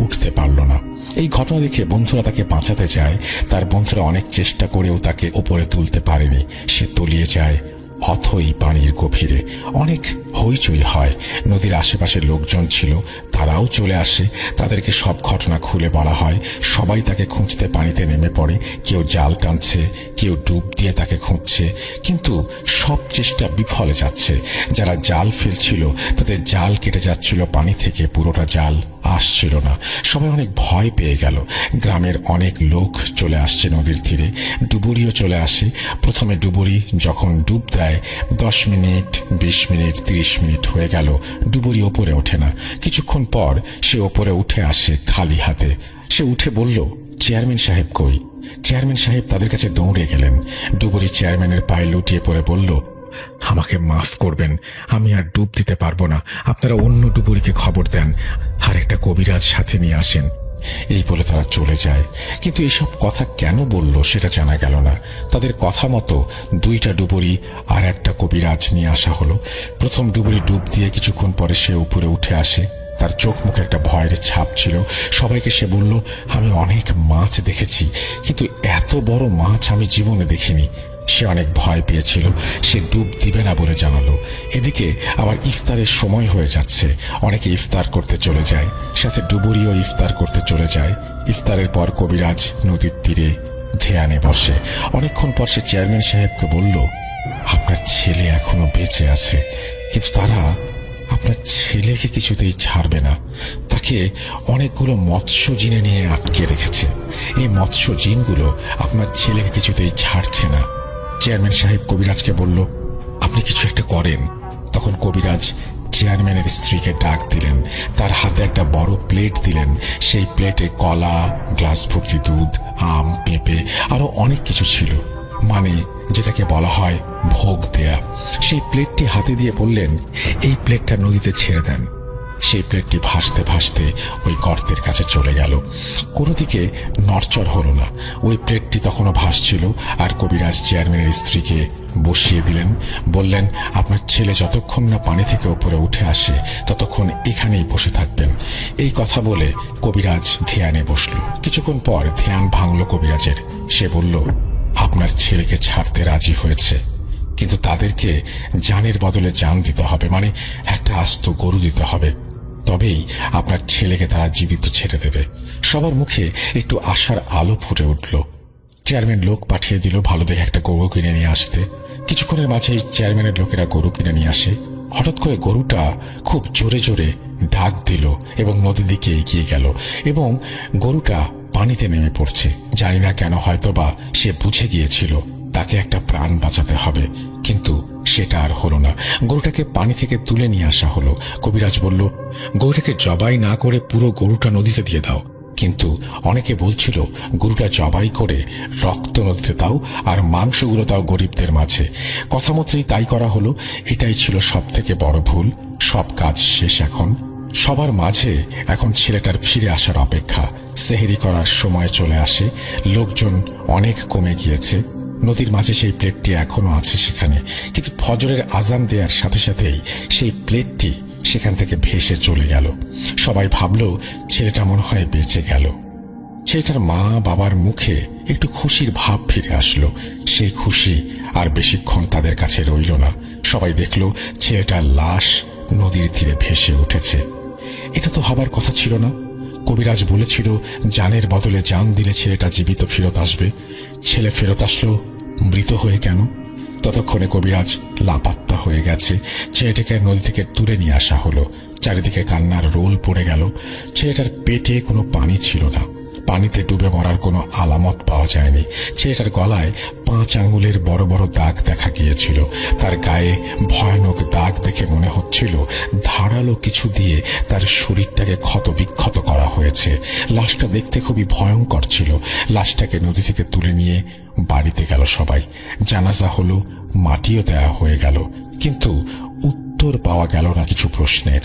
উঠতে পারল না। এই ঘটনা দেখে বন্ধুরা তাকে বাঁচাতে যায়। তার বন্ধুরা অনেক চেষ্টা করেও তাকে ওপরে তুলতে পারেনি। সে তলিয়ে যায় অথই পানির গভীরে। অনেক হইচই হয়। নদীর আশেপাশে লোকজন ছিল, তারাও চলে আসে। তাদেরকে সব ঘটনা খুলে বলা হয়। সবাই তাকে খুঁজতে পানিতে নেমে পড়ে। কেউ জাল টানছে, কেউ ডুব দিয়ে তাকে খুঁজছে, কিন্তু সব চেষ্টা বিফলে যাচ্ছে। যারা জাল ফেলছিল তাদের জাল কেটে যাচ্ছিল পানি থেকে, পুরোটা জাল আসছিল না। সবাই অনেক ভয় পেয়ে গেল। গ্রামের অনেক লোক চলে আসছে নদীর তীরে। ডুবুরিও চলে আসে। প্রথমে ডুবুরি যখন ডুব দেয় 10 মিনিট, 20 মিনিট, 30 মিনিট হয়ে গেল, ডুবুরি ওপরে ওঠে না। কিছুক্ষণ পর সে ওপরে উঠে আসে খালি হাতে। সে উঠে বলল, চেয়ারম্যান সাহেব কই? চেয়ারম্যান সাহেব তাদের কাছে দৌড়ে গেলেন। ডুবুরি চেয়ারম্যানের পায়ে লুটিয়ে পড়ে বলল, আমাকে মাফ করবেন, আমি আর ডুব দিতে পারবো না। আপনারা অন্য ডুবুরিকে খবর দেন, আর একটা কবিরাজ সাথে নিয়ে আসেন। এই বলে তারা চলে যায়। কিন্তু এসব কথা কেন বলল সেটা জানা গেল না। তাদের কথা মতো 2টা ডুবুরি আর একটা কবিরাজ নিয়ে আসা হলো। প্রথম ডুবুরি ডুব দিয়ে কিছুক্ষণ পরে সে উপরে উঠে আসে। তার চোখ মুখে একটা ভয়ের ছাপ ছিল। সবাইকে সে বলল, আমি অনেক মাছ দেখেছি, কিন্তু এত বড় মাছ আমি জীবনে দেখিনি। সে অনেক ভয় পেয়েছিল। সে ডুব দিবে না বলে জানালো। এদিকে আবার ইফতারের সময় হয়ে যাচ্ছে। অনেকে ইফতার করতে চলে যায়, সাথে ডুবুরিও ইফতার করতে চলে যায়। ইফতারের পর কবিরাজ নদীর তীরে ধ্যানে বসে। অনেকক্ষণ পর সে চেয়ারম্যান সাহেবকে বলল, আপনার ছেলে এখনো বেঁচে আছে, কিন্তু তারা আপনার ছেলেকে কিছুতেই ছাড়বে না। তাকে অনেকগুলো মৎস্য জিনে নিয়ে আটকে রেখেছে। এই মৎস্য জিনগুলো আপনার ছেলেকে কিছুতেই ছাড়ছে না। চেয়ারম্যান সাহেব কবিরাজকে বলল, আপনি কিছু একটা করেন। তখন কবিরাজ চেয়ারম্যানের স্ত্রীকে ডাক দিলেন। তার হাতে একটা বড় প্লেট দিলেন। সেই প্লেটে কলা, গ্লাস ভর্তি দুধ, আম, পেঁপে আরো অনেক কিছু ছিল, মানে যেটাকে বলা হয় ভোগ দেয়া। সেই প্লেটটি হাতে দিয়ে বললেন, এই প্লেটটা নদীতে ছেড়ে দেন। সেই প্লেটটি ভাসতে ভাসতে ওই গর্তের কাছে চলে গেল। কোনো দিকে নড়চড় হলো না। ওই প্লেটটি তখনও ভাসছিল। আর কবিরাজ চেয়ারম্যানের স্ত্রীকে বসিয়ে দিলেন। বললেন, আপনার ছেলে যতক্ষণ না পানি থেকে উপরে উঠে আসে ততক্ষণ এখানেই বসে থাকবেন। এই কথা বলে কবিরাজ ধ্যানে বসল। কিছুক্ষণ পর ধ্যান ভাঙল কবিরাজের। সে বলল, আপনার ছেলেকে ছাড়তে রাজি হয়েছে, কিন্তু তাদেরকে জানের বদলে জান দিতে হবে, মানে একটা আস্ত গরু দিতে হবে। তবেই আপনার ছেলেকে তারা জীবিত ছেড়ে দেবে। সবার মুখে একটু আশার আলো ফুটে উঠল। চেয়ারম্যান লোক পাঠিয়ে দিল ভালো দেখে একটা গরু কিনে নিয়ে আসতে। কিছুক্ষণের মাঝেই চেয়ারম্যানের লোকেরা গরু কিনে নিয়ে আসে। হঠাৎ করে গরুটা খুব জোরে জোরে ডাক দিল এবং নদীর দিকে এগিয়ে গেল, এবং গরুটা পানিতে নেমে পড়ছে। জানি না কেন, হয়তো বা সে বুঝে গিয়েছিল তাকে একটা প্রাণ বাঁচাতে হবে, কিন্তু সেটা আর হলো না। গরুটাকে পানি থেকে তুলে নিয়ে আসা হলো। কবিরাজ বলল, গরুটাকে জবাই না করে পুরো গরুটা নদীতে দিয়ে দাও। কিন্তু অনেকে বলছিল, গরুটা জবাই করে রক্ত নদীতে দাও আর মাংসগুলো দাও গরিবদের মাঝে। কথা মতোই তাই করা হলো। এটাই ছিল সব থেকে বড় ভুল। সব কাজ শেষ এখন। সবার মাঝে এখন ছেলেটার ফিরে আসার অপেক্ষা। সেহরি করার সময় চলে আসে। লোকজন অনেক কমে গিয়েছে। নদীর মাঝে সেই প্লেটটি এখনো আছে সেখানে, কিন্তু ফজরের আজান দেওয়ার সাথে সাথেই সেই প্লেটটি সেখান থেকে ভেসে চলে গেল। সবাই ভাবল ছেলেটা মনে হয় বেঁচে গেল। ছেলেটার মা বাবার মুখে একটু খুশির ভাব ফিরে আসলো। সেই খুশি আর বেশিক্ষণ তাদের কাছে রইল না। সবাই দেখল ছেলেটার লাশ নদীর তীরে ভেসে উঠেছে। এটা তো হবার কথা ছিল না। কবিরাজ বলেছিল জানের বদলে জান দিলে ছেলেটা জীবিত ফেরত আসবে। ছেলে ফেরত আসলো মৃত হয়ে কেন? ততক্ষণে কবিরাজ লাপাত্তা হয়ে গেছে। ছেলেটাকে নদী থেকে তুলে নিয়ে আসা হলো। চারিদিকে কান্নার রোল পড়ে গেল। ছেলেটার পেটে কোনো পানি ছিল না। পানিতে ডুবে মরার কোনো আলামত পাওয়া যায়নি। ছেলেটার গলায় 5 আঙ্গুলের বড় বড় দাগ দেখা গিয়েছিল। তার গায়ে ভয়ানক দাগ দেখে মনে হচ্ছিল ধারালো কিছু দিয়ে তার শরীরটাকে ক্ষতবিক্ষত করা হয়েছে। লাশটা দেখতে খুবই ভয়ঙ্কর ছিল। লাশটাকে নদী থেকে তুলে নিয়ে বাড়িতে গেল সবাই। জানাজা হলো, মাটিও দেয়া হয়ে গেল, কিন্তু উত্তর পাওয়া গেল না কিছু প্রশ্নের।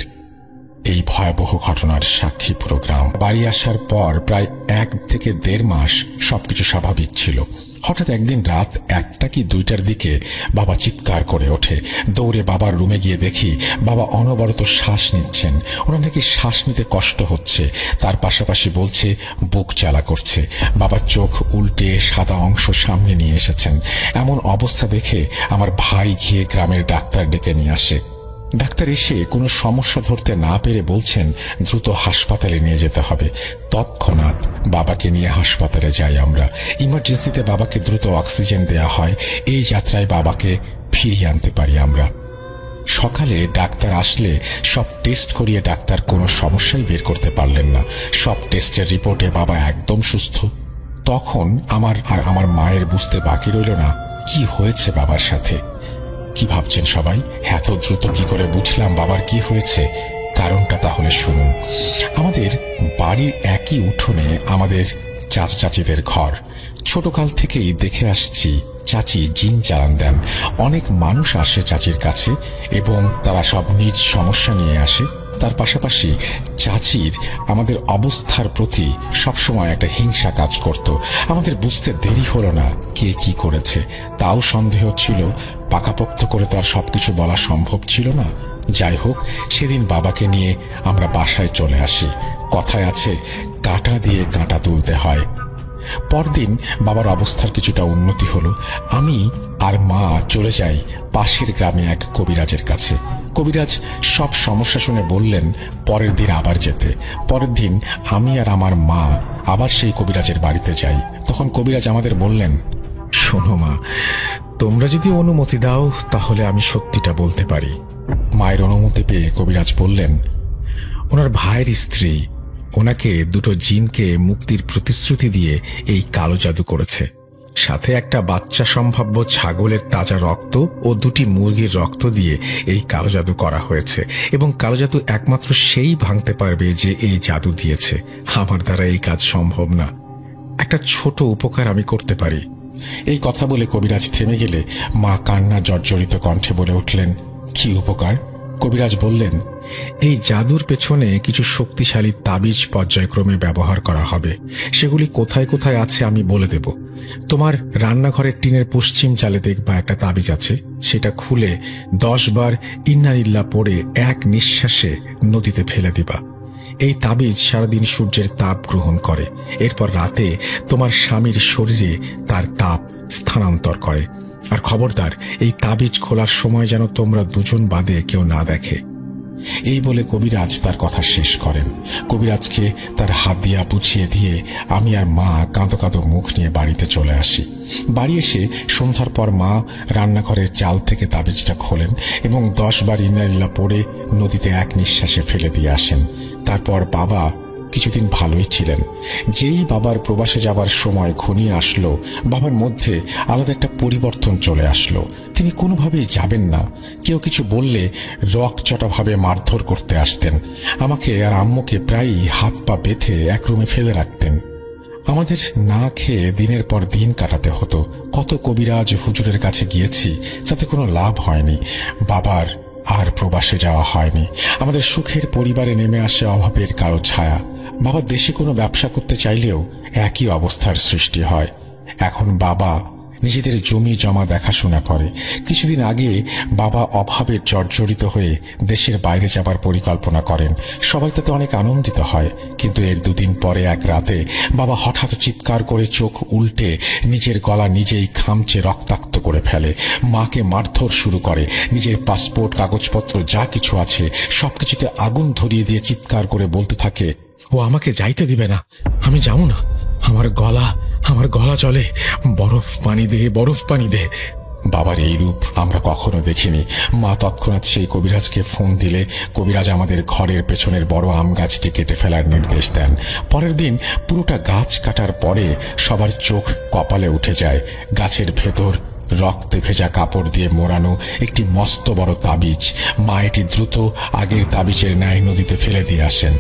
এই ভয়াবহ ঘটনার সাক্ষী পুরো গ্রাম। বাড়ি আসার পর প্রায় 1 থেকে 1.5 মাস সবকিছু স্বাভাবিক ছিল। হঠাৎ একদিন রাত 1টা কি 2টার দিকে বাবা চিৎকার করে ওঠে। দৌড়ে বাবার রুমে গিয়ে দেখি বাবা অনবরত শ্বাস নিচ্ছেন। ওনার নাকি শ্বাস নিতে কষ্ট হচ্ছে, তার পাশাপাশি বলছে বুক জ্বালা করছে। বাবার চোখ উল্টে সাদা অংশ সামনে নিয়ে এসেছেন। এমন অবস্থা দেখে আমার ভাই গিয়ে গ্রামের ডাক্তার ডেকে নিয়ে আসে। ডাক্তার এসে কোনো সমস্যা ধরতে না পেরে বলছেন দ্রুত হাসপাতালে নিয়ে যেতে হবে। তৎক্ষণাৎ বাবাকে নিয়ে হাসপাতালে যাই আমরা। ইমার্জেন্সিতে বাবাকে দ্রুত অক্সিজেন দেয়া হয়। এই যাত্রায় বাবাকে ফিরিয়ে আনতে পারি আমরা। সকালে ডাক্তার আসলে সব টেস্ট করিয়ে ডাক্তার কোনো সমস্যাই বের করতে পারলেন না। সব টেস্টের রিপোর্টে বাবা একদম সুস্থ। তখন আমার মায়ের বুঝতে বাকি রইল না কি হয়েছে বাবার সাথে। কি ভাবছেন সবাই? এত দ্রুত কি করে বুঝলাম বাবার কি হয়েছে? কারণটা তাহলে শুনুন। আমাদের বাড়ির একই উঠোনে আমাদের চাচিদের ঘর। ছোটকাল থেকেই দেখে আসছি চাচি জিন চালান দেন। অনেক মানুষ আসে চাচির কাছে এবং তারা সব নিজ সমস্যা নিয়ে আসে। তার পাশাপাশি চাচির আমাদের অবস্থার প্রতি সবসময় একটা হিংসা কাজ করত। আমাদের বুঝতে দেরি হলো না কে কি করেছে। তাও সন্দেহ ছিল, পাকাপোক্ত করে তো আর সবকিছু বলা সম্ভব ছিল না। যাই হোক, সেদিন বাবাকে নিয়ে আমরা বাসায় চলে আসি। কথায় আছে, কাঁটা দিয়ে কাঁটা তুলতে হয়। পরদিন বাবার অবস্থার কিছুটা উন্নতি হলো। আমি আর মা চলে যাই পাশের গ্রামে এক কবিরাজের কাছে। কবিরাজ সব সমস্যা শুনে বললেন পরের দিন আবার যেতে। পরের দিন আমি আর আমার মা আবার সেই কবিরাজের বাড়িতে যাই। তখন কবিরাজ আমাদের বললেন, শোনো মা, তোমরা যদি অনুমতি দাও তাহলে আমি সত্যিটা বলতে পারি। মায়ের অনুমতি পেয়ে কবিরাজ বললেন, ওনার ভাইয়ের স্ত্রী ওনাকে দুটো জিনকে মুক্তির প্রতিশ্রুতি দিয়ে এই কালো জাদু করেছে। সাথে একটা বাচ্চা সম্ভাব্য ছাগলের তাজা রক্ত ও দুটি মুরগির রক্ত দিয়ে এই কালো জাদু করা হয়েছে এবং কালো জাদু একমাত্র সেই ভাঙতে পারবে যে এই জাদু দিয়েছে। আমার দ্বারা এই কাজ সম্ভব না। একটা ছোট উপকার আমি করতে পারি। এই কথা বলে কবিরাজ থেমে গেলে মা কান্না জর্জরিত কণ্ঠে বলে উঠলেন, কি উপকার? কবিরাজ বললেন, এই জাদুর পেছনে কিছু শক্তিশালী তাবিজ পর্যায়ক্রমে ব্যবহার করা হবে। সেগুলি কোথায় কোথায় আছে আমি বলে দেব। তোমার রান্নাঘরের টিনের পশ্চিম চালে দেখবা একটা তাবিজ আছে। সেটা খুলে 10 বার ইন্নালিল্লাহ পড়ে এক নিঃশ্বাসে নদীতে ফেলে দিবা। এই তাবিজ সারাদিন সূর্যের তাপ গ্রহণ করে। এরপর রাতে তোমার স্বামীর শরীরে তার তাপ স্থানান্তর করে। আর খবরদার, এই তাবিজ খোলার সময় যেন তোমরা দুজন বাদে কেউ না দেখে। এই বলে কবিরাজ তার কথা শেষ করেন। কবিরাজকে তার হাত দিয়া বুঝিয়ে দিয়ে আমি আর মা কাঁদো কাঁদো মুখ নিয়ে বাড়িতে চলে আসি। বাড়ি এসে সন্ধ্যার পর মা রান্নাঘরের চাল থেকে তাবিজটা খোলেন এবং 10 বার ইন্নালিল্লাহ পড়ে নদীতে এক নিঃশ্বাসে ফেলে দিয়ে আসেন। তারপর বাবা কিছুদিন ভালোই ছিলেন। যেই বাবার প্রবাসে যাবার সময় ঘনিয়ে আসলো, বাবার মধ্যে আলাদা একটা পরিবর্তন চলে আসলো। তিনি কোনোভাবেই যাবেন না। কেউ কিছু বললে রকচটাভাবে মারধর করতে আসতেন। আমাকে আর আম্মুকে প্রায়ই হাত পা বেঁধে এক রুমে ফেলে রাখতেন। আমাদের না খেয়ে দিনের পর দিন কাটাতে হতো। কত কবিরাজ হুজুরের কাছে গিয়েছি, তাতে কোনো লাভ হয়নি। বাবার আর প্রবাসে যাওয়া হয়নি। আমাদের সুখের পরিবারে নেমে আসে অভাবের কালো ছায়া। বাবা দেশে কোনো ব্যবসা করতে চাইলেও একই অবস্থার সৃষ্টি হয়। এখন বাবা নিজেদের জমি জমা দেখাশোনা করে। কিছুদিন আগে বাবা অভাবে জর্জরিত হয়ে দেশের বাইরে যাবার পরিকল্পনা করেন। সবাই তাতে অনেক আনন্দিত হয়। কিন্তু এর 2 দিন পরে এক রাতে বাবা হঠাৎ চিৎকার করে চোখ উল্টে নিজের গলা নিজেই খামচে রক্তাক্ত করে ফেলে। মাকে মারধর শুরু করে। নিজের পাসপোর্ট, কাগজপত্র যা কিছু আছে সবকিছুতে আগুন ধরিয়ে দিয়ে চিৎকার করে বলতে থাকে, ও আমাকে যাইতে দিবে না, আমি যাবো না। আমার গলা চলে, বরফ পানি দে, বরফ পানি দে। বাবার এই রূপ আমরা কখনো দেখিনি। মা তৎক্ষণাৎ সেই কবিরাজকে ফোন দিলে কবিরাজ আমাদের ঘরের পেছনের বড় আম গাছটি কেটে ফেলার নির্দেশ দেন। পরের দিন পুরোটা গাছ কাটার পরে সবার চোখ কপালে উঠে যায়। গাছের ভেতর রক্তে ভেজা কাপড় দিয়ে মোড়ানো একটি মস্ত বড় তাবিজ। মা এটি দ্রুত আগের তাবিজের ন্যায় নদীতে ফেলে দিয়ে আসেন।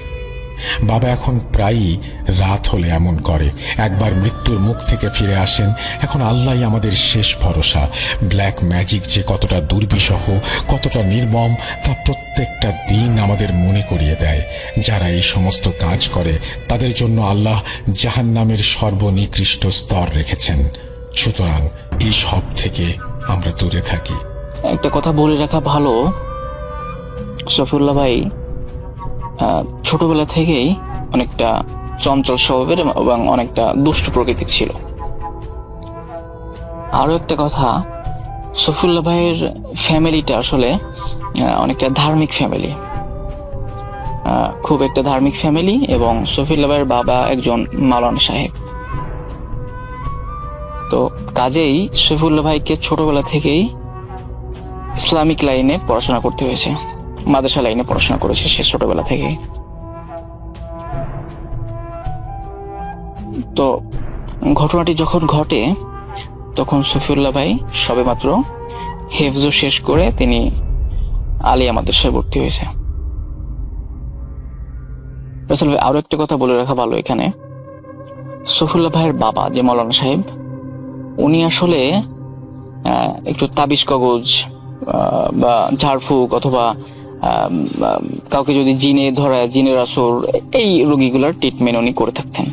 বাবা এখন প্রায়ই রাত হলে এমন করে। একবার মৃত্যুর মুখ থেকে ফিরে আসেন। এখন আল্লাহই আমাদের শেষ ভরসা। ব্ল্যাক ম্যাজিক যে কতটা দুর্বিষহ, কতটা নির্মম, তা প্রত্যেকটা দিন আমাদের মনে করিয়ে দেয়। যারা এই সমস্ত কাজ করে তাদের জন্য আল্লাহ জাহান্নামের সর্বনিকৃষ্ট স্তর রেখেছেন। সুতরাং এই সব থেকে আমরা দূরে থাকি। একটা কথা বলে রাখা ভালো, সফিউল্লাহ ভাই ছোটবেলা থেকেই অনেকটা চঞ্চল স্বভাবের এবং অনেকটা দুষ্ট প্রকৃতির ছিল। আরো একটা কথা, সফিউল্লাহ ভাইয়ের ফ্যামিলিটা আসলে অনেকটা ধার্মিক ফ্যামিলি, খুব একটা ধার্মিক ফ্যামিলি, এবং সফিউল্লাহ ভাইয়ের বাবা একজন মাওলানা সাহেব। তো কাজেই সফিউল্লাহ ভাইকে ছোটবেলা থেকেই ইসলামিক লাইনে পড়াশোনা করতে হয়েছে, মাদ্রাসা লাইনে পড়াশোনা করেছে সে ছোটবেলা থেকে। তো ঘটনাটি যখন ঘটে তখন সফিউল্লাহ ভাই সবেমাত্র হেফজ শেষ করে তিনি আলিয়া মাদ্রাসায় ভর্তি হয়েছে। রাসেল ভাই, আরো একটা কথা বলে রাখা ভালো এখানে, সফিউল্লাহ ভাইয়ের বাবা যে মাওলানা সাহেব, উনি আসলে একটু তাবিজ কাগজ বা ঝাড়ফুঁক অথবা কাউকে যদি জিনে ধরায়, জিনের আসর, এই রোগীগুলোর ট্রিটমেন্ট উনি করে থাকতেন।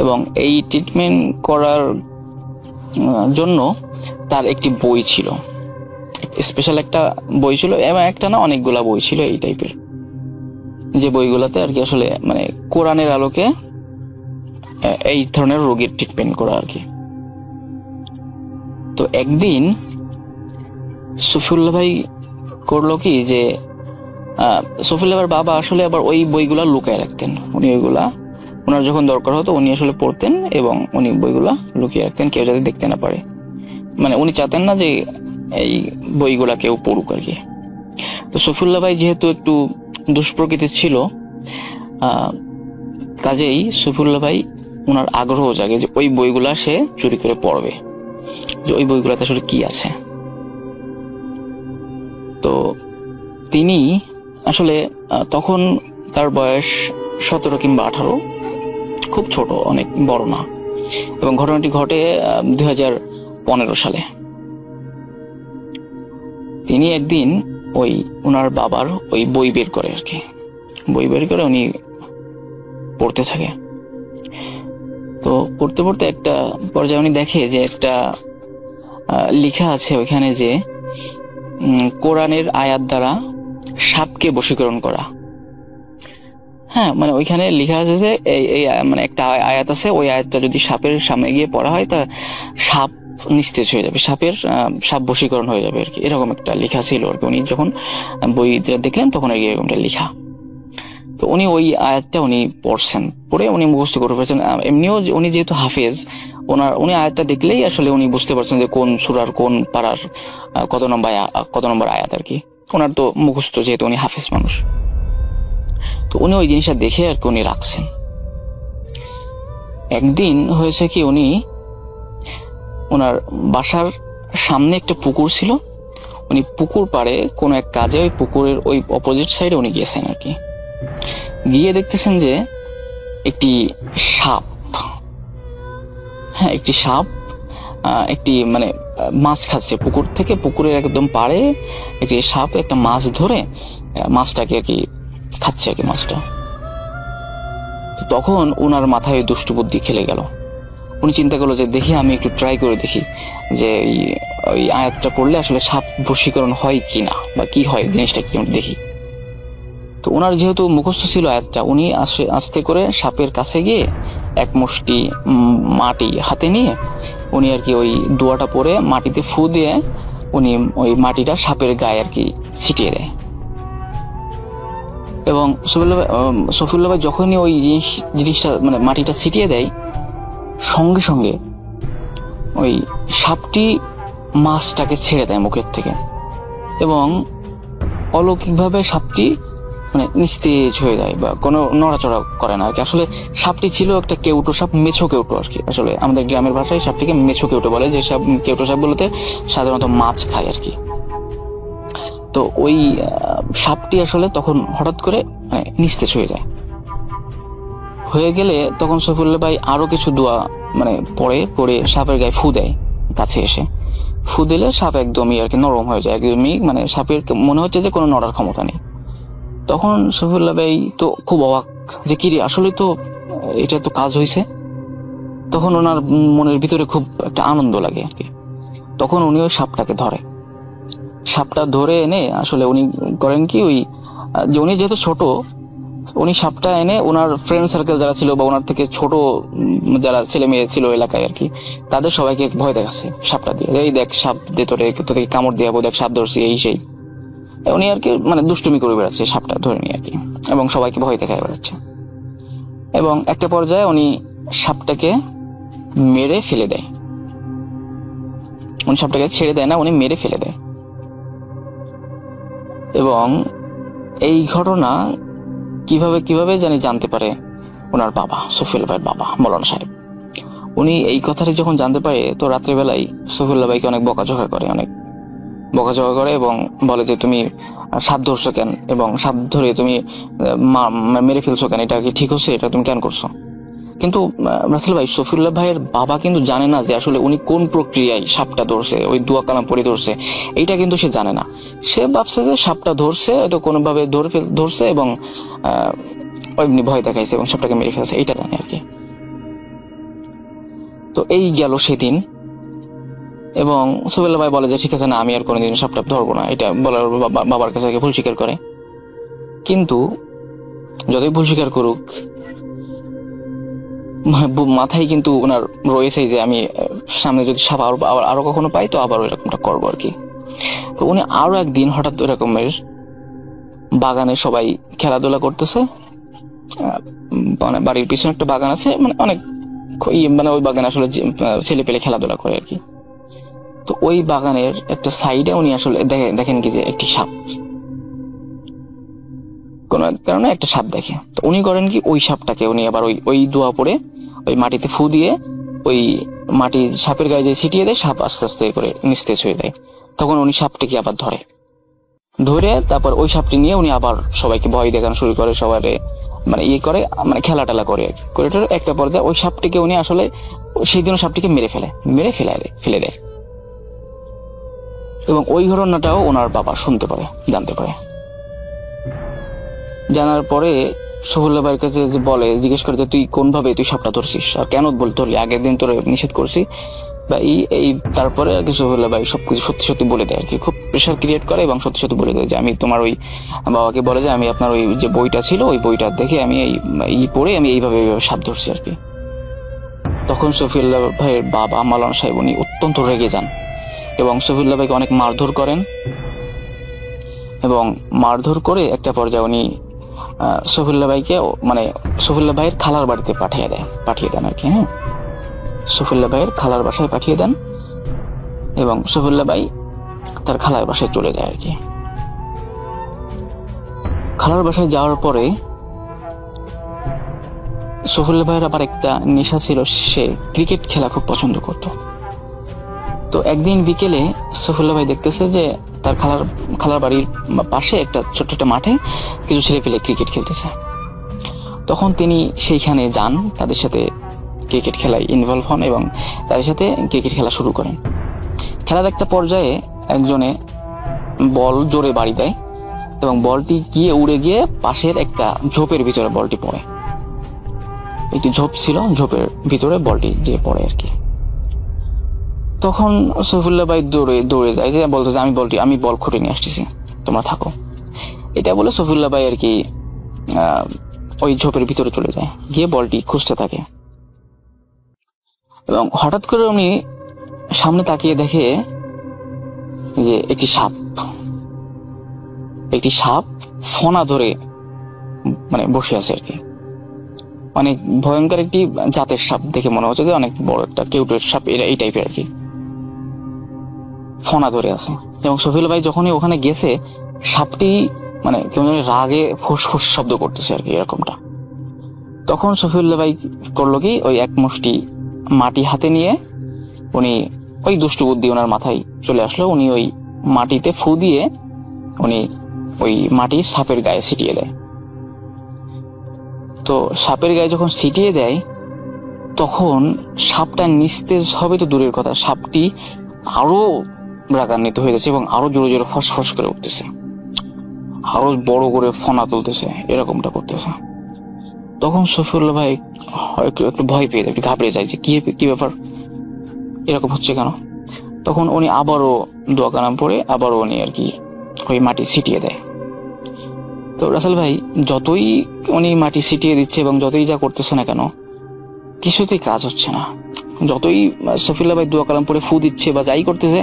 এবং এই ট্রিটমেন্ট করার জন্য তার একটি বই ছিল, স্পেশাল একটা বই ছিল, এবং একটা না অনেকগুলা বই ছিল এই টাইপের, যে বইগুলাতে আর কি আসলে মানে কোরআনের আলোকে এই ধরনের রোগীর ট্রিটমেন্ট করা আর কি। তো একদিন সফিউল্লাহ ভাই করলো কি, যে সফিউল্লাহ ভাইয়ের বাবা আসলে আবার ওই বইগুলা লুকায় রাখতেন। উনি ওইগুলা ওনার যখন দরকার হতো উনি আসলে পড়তেন এবং উনি বইগুলা লুকিয়ে রাখতেন, কেউ যাতে দেখতে না পারে। মানে উনি চাতেন না যে এই বইগুলা কেউ পড়ুক আর কি। তো সফিউল্লাহ ভাই যেহেতু একটু দুষ্প্রকৃতির ছিল, কাজেই সফিউল্লাহ ভাই ওনার আগ্রহ জাগে যে ওই বইগুলা সে চুরি করে পড়বে, যে ওই বইগুলাতে আসলে কি আছে। তো তিনি আসলে তখন তার বয়স 17 কিংবা 18, খুব ছোট, অনেক বড় না। এবং ঘটনাটি ঘটে 2015 সালে। তিনি একদিন ওই ওনার বাবার ওই বই বের করে আর কি, বই বের করে উনি পড়তে থাকে। তো পড়তে পড়তে একটা পর্যায়ে উনি দেখে যে একটা লেখা আছে ওইখানে যে কোরআনের আয়াত দ্বারা সাপকে বশীকরণ করা। হ্যাঁ, মানে ওইখানে লেখা আছে যে এই মানে একটা আয়াত আছে, ওই আয়াতটা যদি সাপের সামনে গিয়ে পড়া হয় তা সাপ নিস্তেজ হয়ে যাবে, সাপ বশীকরণ হয়ে যাবে আর কি, এরকম একটা লেখা ছিল আর কি। উনি যখন বইটা দেখলেন তখন আর কি এরকমটা লেখা। তো উনি ওই আয়াতটা উনি পড়ছেন, পড়ে উনি মুখস্থ করে ফেলছেন। এমনিও উনি যেহেতু হাফেজ, উনি আয়াতটা দেখলেই আসলে উনি বুঝতে পারছেন যে কোন সূরার কোন পারার কত নম্বর আয়াত আর কি। ওনার তো মুখস্থ, যেহেতু উনি হাফেজ মানুষ। তো উনি ওই জিনিসটা দেখে আর কি উনি রাখছেন। একদিন হয়েছে কি, উনি ওনার বাসার সামনে একটা পুকুর ছিল, উনি পুকুর পাড়ে কোনো এক কাজে ওই পুকুরের ওই অপোজিট সাইডে উনি গিয়েছেন আর কি। গিয়ে দেখতেছেন যে একটি সাপ, হ্যাঁ একটি সাপ একটি মানে মাছ খাচ্ছে পুকুর থেকে, পুকুরের একদম পাড়ে একটি সাপ একটা মাছ ধরে মাছটাকে আর কি খাচ্ছে আর কি মাছটা। তখন ওনার মাথায় দুষ্টু বুদ্ধি খেলে গেল। উনি চিন্তা করলো যে দেখি আমি একটু ট্রাই করে দেখি যে ওই আয়াতটা পড়লে আসলে সাপ বশীকরণ হয় কি না, বা কি হয় জিনিসটা কি দেখি। তো ওনার যেহেতু মুখস্থ ছিল আয়াতটা, উনি আস্তে করে সাপের কাছে গিয়ে এক মুষ্টি মাটি হাতে নিয়ে উনি আর কি ওই দোয়াটা পরে মাটিতে ফু দিয়ে উনি ওই মাটিটা সাপের গায়ে আর কি ছিটিয়ে দেয়। এবং সফিউল্লাহ ভাই যখনই ওই জিনিসটা মানে মাটিটা ছিটিয়ে দেয়, সঙ্গে সঙ্গে ওই সাপটি মাছটাকে ছেড়ে দেয় মুখের থেকে, এবং অলৌকিকভাবে সাপটি মানে নিস্তেজ হয়ে যায় বা কোনো নড়াচড়া করে না আর কি। আসলে সাপটি ছিল একটা কেউটো সাপ, মেছো কেউটো আর কি। আসলে আমাদের গ্রামের ভাষায় সাপটিকে মেছো কেউটো বলে, যে সব কেউটো সাপগুলোতে সাধারণত মাছ খায় আর কি। তো ওই সাপটি আসলে তখন হঠাৎ করে নিস্তেজ হয়ে যায়। হয়ে গেলে তখন সফিউল্লাহ ভাই আরো কিছু দোয়া মানে পড়ে সাপের গায়ে ফু দেয়, কাছে এসে ফু দিলে সাপ একদমই আর কি নরম হয়ে যায়, একদমই মানে সাপের মনে হচ্ছে যে কোনো নড়ার ক্ষমতা নেই। তখন সফিউল্লাহ ভাই তো খুব অবাক যে কি রে, আসলে তো এটা তো কাজ হয়েছে। তখন ওনার মনের ভিতরে খুব একটা আনন্দ লাগে আর কি। তখন উনি ওই সাপটাকে ধরে, সাপটা ধরে এনে আসলে উনি করেন কি, ওই যে উনি যেহেতু ছোট, উনি সাপটা এনে ওনার ফ্রেন্ড সার্কেল যারা ছিল বা ওনার থেকে ছোট যারা ছেলে মেয়ে ছিল এলাকায় আর কি, তাদের সবাইকে ভয় দেখাচ্ছে সাপটা দিয়ে, এই দেখ সাপ দিয়ে তোকে কামড় দিয়ে যাবো, দেখ সাপ ধরছি এই সেই। উনি আর কি মানে দুষ্টুমি করে বেড়াচ্ছে সাপটা ধরে নিয়ে আর কি, এবং সবাইকে ভয় দেখায় বেড়াচ্ছে। এবং একটা পর্যায়ে উনি সাপটাকে মেরে ফেলে দেয়। উনি সাপটাকে ছেড়ে দেয় না, উনি মেরে ফেলে দেয়। এবং এই ঘটনা কিভাবে জানি জানতে পারে ওনার বাবা, সফিউল্লাহ ভাইয়ের বাবা মৌলানা সাহেব। উনি এই কথাটি যখন জানতে পারে, তো রাত্রিবেলায় সফিউল্লাহ ভাইকে অনেক বকাঝকা করে এবং বলে যে তুমি সাপ ধরছো কেন, এবং সাপ ধরে তুমি মেরে ফেলছো কেন, এটা কি ঠিক হচ্ছে, এটা তুমি কেন করছো? কিন্তু রাসেল ভাই, সফিউল্লাহ ভাইয়ের বাবা কিন্তু জানে না যে আসলে উনি কোন প্রক্রিয়ায় সাপটা ধরছে, ওই দোয়া কালাম পড়ে ধরছে, এইটা কিন্তু সে জানে না। সে ভাবছে যে সাপটা ধরছে, হয়তো কোনোভাবে ধরছে এবং এমনি ভয় দেখাইছে এবং সাপটাকে মেরে ফেলছে, এইটা জানে আর কি। তো এই গেল সেদিন, এবং সফিউল্লাহ ভাই বলে যে ঠিক আছে, না আমি আর কোনোদিন সাপটা ধরবো না, এটা বলার বাবার কাছে ভুল স্বীকার করে। কিন্তু যতই ভুল স্বীকার করুক, মাথায় কিন্তু ওনার রয়েছে যে আমি সামনে যদি সাপ আরো কখনো পাই তো আবার এরকমটা করবো আর কি। তো উনি আরো একদিন হঠাৎ এরকমের বাগানে সবাই খেলাধুলা করতেছে, মানে বাড়ির পিছনে একটা বাগান আছে, মানে অনেক মানে ওই বাগানে আসলে ছেলে পেলে খেলাধুলা করে আর কি। তো ওই বাগানের একটা সাইডে উনি আসলে দেখেন কি যে একটি সাপ, কোন কারণে একটা সাপ দেখে। তো উনি করেন কি, ওই সাপটাকে উনি আবার ওই দোয়া পড়ে ওই মাটিতে ফু দিয়ে ওই মাটি সাপের গায়ে যে ছিটিয়ে দেয়, সাপ আস্তে আস্তে করে নিস্তেজ হয়ে যায়। তখন উনি সাপটিকে আবার ধরে তারপর ওই সাপটি নিয়ে উনি আবার সবাইকে ভয় দেখানো শুরু করে, সবাই মানে করে, মানে খেলা টেলা করে একটা পর্যায়ে ওই সাপটিকে উনি আসলে সেই দিন সাপটিকে মেরে ফেলে দেয়। এবং ওই ঘটনাটাও ওনার বাবা জানতে পারে। জানার পরে সফিউল্লাহ ভাইয়ের কাছে যে জিজ্ঞেস করে যে তুই কোনভাবে তুই সাপটা ধরছিস আর কেন ধরলি, আগের দিন তোর নিষেধ করছি বা তারপরে আর কি সফিউল্লাহ ভাই সবকিছু সত্যি বলে দেয় আর কি, খুব প্রেশার ক্রিয়েট করে এবং সত্যি বলে দেয় যে আমি তোমার ওই বাবাকে বলে যে আমি আপনার ওই যে বইটা ছিল ওই বইটা দেখে আমি পড়ে আমি এইভাবে সাপ ধরছি আর কি। তখন সফিউল্লাহ ভাইয়ের বাবা মৌলানা সাহেব উনি অত্যন্ত রেগে যান এবং সফিউল্লাহ ভাইকে অনেক মারধর করেন, এবং মারধর করে একটা পর্যায়ে উনি সফিউল্লাহ ভাইকে মানে সফিউল্লাহ ভাইয়ের খালার বাড়িতে পাঠিয়ে দেন আর কি। হ্যাঁ, সফিউল্লাহ ভাইয়ের খালার বাসায় পাঠিয়ে দেন এবং সফিউল্লাহ ভাই তার খালার বাসায় চলে যায় আর কি। খালার বাসায় যাওয়ার পরে সফিউল্লাহ ভাইয়ের আবার একটা নেশা ছিল, সে ক্রিকেট খেলা খুব পছন্দ করত। তো একদিন বিকেলে সফিউল্লাহ ভাই দেখতেছে যে তার খালার বাড়ির পাশে একটা ছোট্ট একটা মাঠে কিছু ছেলে পেলে ক্রিকেট খেলতেছে। তখন তিনি সেইখানে যান, তাদের সাথে ক্রিকেট খেলায় ইনভলভ হন এবং তাদের সাথে ক্রিকেট খেলা শুরু করেন। খেলার একটা পর্যায়ে একজনে বল জোরে বাড়ি দেয় এবং বলটি উড়ে গিয়ে পাশের একটা ঝোপের ভিতরে বলটি পড়ে। একটি ঝোপ ছিল, ঝোপের ভিতরে বলটি যে পড়ে আর কি। তখন সফিউল্লাহ ভাই দৌড়ে যায় যে বলতেছে আমি বল খুঁটে নিয়ে আসতেছি, তোমরা থাকো। এটা বলে সফিউল্লাহ ভাই আর কি ওই ঝোপের ভিতরে চলে যায়, গিয়ে বলটি খুঁজতে থাকে এবং হঠাৎ করে উনি সামনে তাকিয়ে দেখে যে একটি সাপ ফনা ধরে মানে বসে আছে আর কি। অনেক ভয়ঙ্কর একটি জাতের সাপ দেখে মনে হচ্ছে যে অনেক বড় একটা কেউটের সাপ, এই টাইপের আর কি, ফনা ধরে আছে। এবং সফিউল্লাহ ভাই যখনই ওখানে গেছে, সাপটি মানে কেমন রাগে ফুসফুস শব্দ করতেছে আর কি, এরকমটা। তখন সফিউল্লাহ ভাই করলো কি, ওই এক মুষ্টি মাটি হাতে নিয়ে উনি ওই দুষ্টু বুদ্ধি ওনার মাথায় চলে আসলো, উনি ওই মাটিতে ফু দিয়ে উনি ওই মাটি সাপের গায়ে ছিটিয়ে দেয়। তো সাপের গায়ে যখন ছিটিয়ে দেয়, তখন সাপটা নিস্তেজ হবে তো দূরের কথা, সাপটি আরো রাগান্বিত হয়ে যাচ্ছে এবং আরো জোরে জোরে ফসফস করে উঠতেছে, আরো বড় করে ফনা তুলতেছে, এরকমটা করতেছে। তখন সফিউল্লাহ ভাই একটু ভয় পেয়ে যায়, একটু ঘাবড়ে যায় যে কি ব্যাপার, এরকম হচ্ছে কেন। তখন উনি আবারও দোয়া কালাম পড়ে আবারও উনি আর কি ওই মাটি ছিটিয়ে দেয়। তো রাসেল ভাই যতই উনি মাটি ছিটিয়ে দিচ্ছে এবং যতই যা করতেছে না কেন, কিছুতেই কাজ হচ্ছে না। যতই সফিউল্লাহ ভাই দোয়া কালাম পড়ে ফু দিচ্ছে বা যাই করতেছে,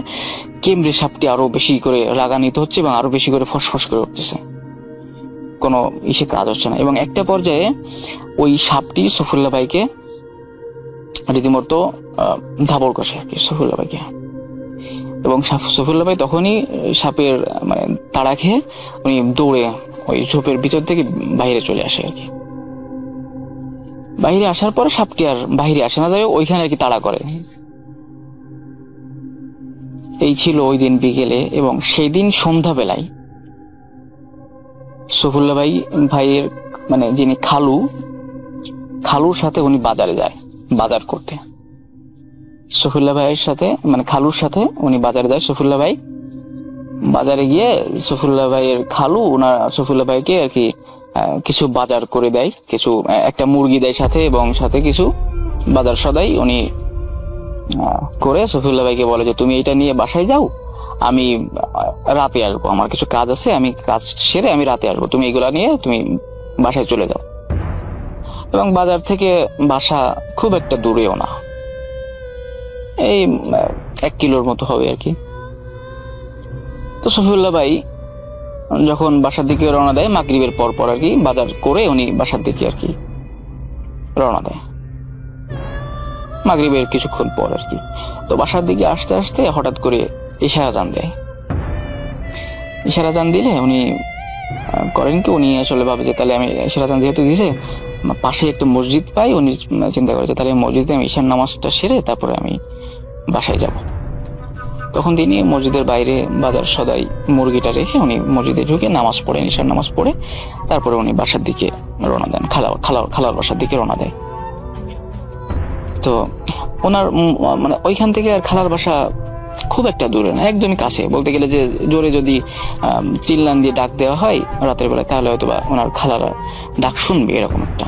কেমড়ে সাপটি আরো বেশি করে রাগান্বিত হচ্ছে এবং আরো বেশি করে ফসফস করে উঠতেছে, কোনো ইসে কাজ হচ্ছে না। এবং একটা পর্যায়ে ওই সাপটি সফিউল্লাহ ভাইকে রীতিমতো ধাবর কষে আর কি সফিউল্লাহ ভাইকে। এবং সফিউল্লাহ ভাই তখনই সাপের মানে তাড়া খেয়ে উনি দৌড়ে ওই ঝোপের ভিতর থেকে বাইরে চলে আসে আর কি। বাইরে আসার পরে সাপটি আর বাইরে আসে না, যাই ওইখানে আর কি তাড়া করে। এই ছিল ওই দিন বিকেলে। এবং সেই দিন সন্ধ্যাবেলায় সফিউল্লাহ ভাইয়ের মানে যিনি খালুর সাথে উনি বাজারে যায় বাজার করতে। সফিউল্লাহ ভাইয়ের সাথে মানে খালুর সাথে উনি বাজারে যায়। সফিউল্লাহ ভাই বাজারে গিয়ে সফিউল্লাহ ভাইয়ের খালু সফিউল্লাহ ভাইকে আর কি কিছু বাজার করে দেয়, কিছু একটা মুরগি দেয় সাথে, এবং সাথে কিছু বাজার সদাই উনি করে সফিউল্লাহ ভাইকে বলে যে তুমি এটা নিয়ে বাসায় যাও, আমি রাতে আসবো, আমার কিছু কাজ আছে, আমি কাজ সেরে আমি রাতে আসবো, তুমি এগুলা নিয়ে তুমি বাসায় চলে যাও। এবং বাজার থেকে বাসা খুব একটা দূরেও না, এই 1 কিলোর মতো হবে আর কি। তো সফিউল্লাহ ভাই যখন বাসার দিকে রওনা দেয় মাগরিবের পর আর কি, বাজার করে উনি বাসার দিকে আর কি রওনা দেয় মাগরিবের কিছুক্ষণ পর আর কি। তো বাসার দিকে আসতে আসতে হঠাৎ করে ইশারা জান দেয়। ইশারা জান দিলে উনি করেন কি, উনি আসলে ভাবে যে তাহলে আমি ইশারা জান যেহেতু দিয়েছে পাশে একটা মসজিদ পাই, উনি চিন্তা করেছে তাহলে মসজিদে আমি ঈশার নামাজটা সেরে তারপরে আমি বাসায় যাব। তখন তিনি মসজিদের বাইরে বাজার সদাই মুরগিটা রেখে উনি মসজিদে ঢুকে নামাজ পড়েন, ঈশার নামাজ পড়ে তারপরে উনি বাসার দিকে রওনা দেন, খালার বাসার দিকে রওনা দেয়। তো ওনার মানে ওইখান থেকে আর খালার বাসা খুব একটা দূরে না, একদমই কাছে, বলতে গেলে যে জোরে যদি চিল্লান দিয়ে ডাক দেওয়া হয় রাতের বেলায় তাহলে হয়তো বা ওনার খালারা ডাক শুনবে, এরকম একটা।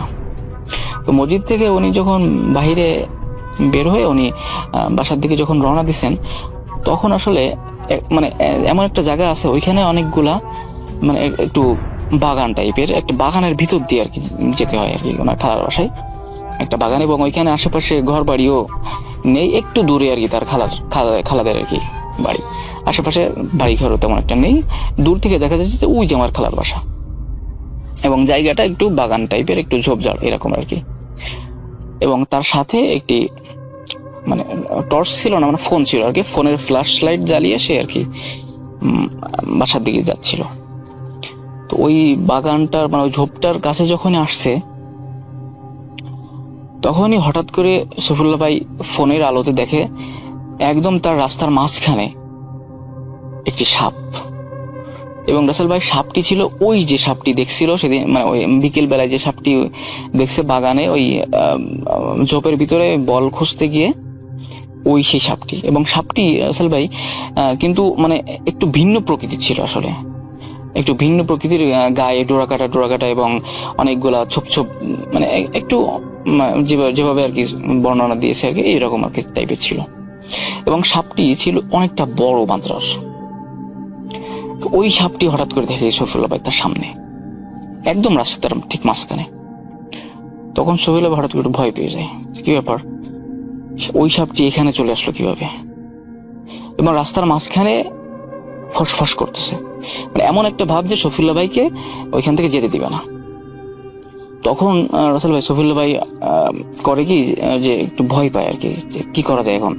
তো মসজিদ থেকে উনি যখন বাহিরে বের হয়ে উনি বাসার দিকে যখন রওনা দিচ্ছেন তখন আসলে মানে এমন একটা জায়গা আছে ওইখানে অনেকগুলা মানে একটু বাগান টাইপের, একটা বাগানের ভিতর দিয়ে আর কি যেতে হয় আর কি ওনার খালার বাসায়, একটা বাগান। এবং ওইখানে আশেপাশে ঘর বাড়িও নেই, একটু দূরে আর কি তার খালাদের আর কি বাড়ি, আশেপাশে বাড়ি ঘরও তেমন একটা নেই। দূর থেকে দেখা যাচ্ছে যে ওই যে আমার খালার বাসা, এবং জায়গাটা একটু বাগান টাইপের, একটু ঝোপঝাড় এরকম আর কি। এবং তার সাথে একটি মানে টর্চ ছিল না, মানে ফোন ছিল আর কি, ফোনের ফ্ল্যাশ লাইট জ্বালিয়ে সে আর কি বাসার দিকে যাচ্ছিল। তো ওই বাগানটার মানে ওই ঝোপটার কাছে যখনই আসছে তখনই হঠাৎ করে সফিউল্লাহ ভাই ফোনের আলোতে দেখে একদম তার রাস্তার মাঝখানে একটি সাপ। এবং রাসেল ভাই সাপটি ছিল ওই যে সাপটি দেখছিল সেদিন, মানে ওই বিকেল বেলায় যে সাপটি দেখছে বাগানে ওই ঝোপের ভিতরে বল খুঁজতে গিয়ে, ওই সেই সাপটি। এবং সাপটি রাসেল ভাই কিন্তু মানে একটু ভিন্ন প্রকৃতির ছিল, আসলে একটু ভিন্ন প্রকৃতির, গায়ে ডোরাকাটা এবং অনেকগুলা ছোপ মানে একটু যেভাবে আর কি বর্ণনা দিয়েছে আর কি এইরকম আর কি টাইপের ছিল। এবং সাপটি ছিল অনেকটা বড় মাত্রার। তো ওই সাপটি হঠাৎ করে দেখে সফিউল্লাহ ভাই তার সামনে, একদম রাস্তার ঠিক মাঝখানে। তখন সফিউল্লাহ ভাই হঠাৎ করে ভয় পেয়ে যায়, কি ব্যাপার, ওই সাপটি এখানে চলে আসলো কিভাবে? এবং রাস্তার মাঝখানে ফসফস করতেছে, মানে এমন একটা ভাব যে সফিউল্লাহ ভাইকে ওইখান থেকে যেতে দিবে না। তখন রাসেল ভাই সফিউল্লাহ ভাই করে কি যে একটু ভয় পায় আর কি, যে কি করা যায় এখন।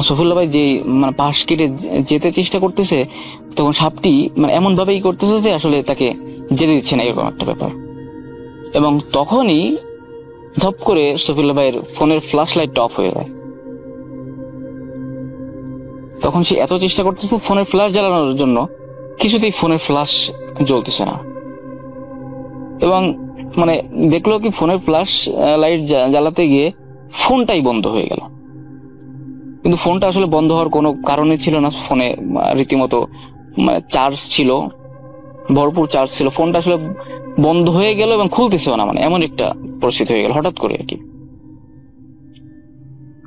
সফিউল্লাহ ভাই যে মানে পাশ কেটে যেতে চেষ্টা করতেছে তখন সাপটি মানে এমন ভাবেই করতেছে যে আসলে তাকে যেতে দিচ্ছে না, এরকম একটা ব্যাপার। এবং তখনই ধপ করে সফিউল্লাহ ভাইয়ের ফোনের ফ্ল্যাশ লাইটটা অফ হয়ে যায়। তখন সে এত চেষ্টা করতেছে ফোনের ফ্ল্যাশ জ্বালানোর জন্য, কিছুতেই ফোনের ফ্ল্যাশ জ্বলতেছে না। এবং মানে দেখলো কি ফোনের ফ্ল্যাশ লাইট জ্বালাতে গিয়ে ফোনটাই বন্ধ হয়ে গেল। কিন্তু ফোনটা আসলে বন্ধ হওয়ার কোনো কারণে ছিল না, ফোনে রীতিমতো মানে চার্জ ছিল, ভরপুর চার্জ ছিল, ফোনটা আসলে বন্ধ হয়ে গেল এবং খুলতেছেও না, মানে এমন একটা পরিস্থিতি হয়ে গেল হঠাৎ করে আর কি।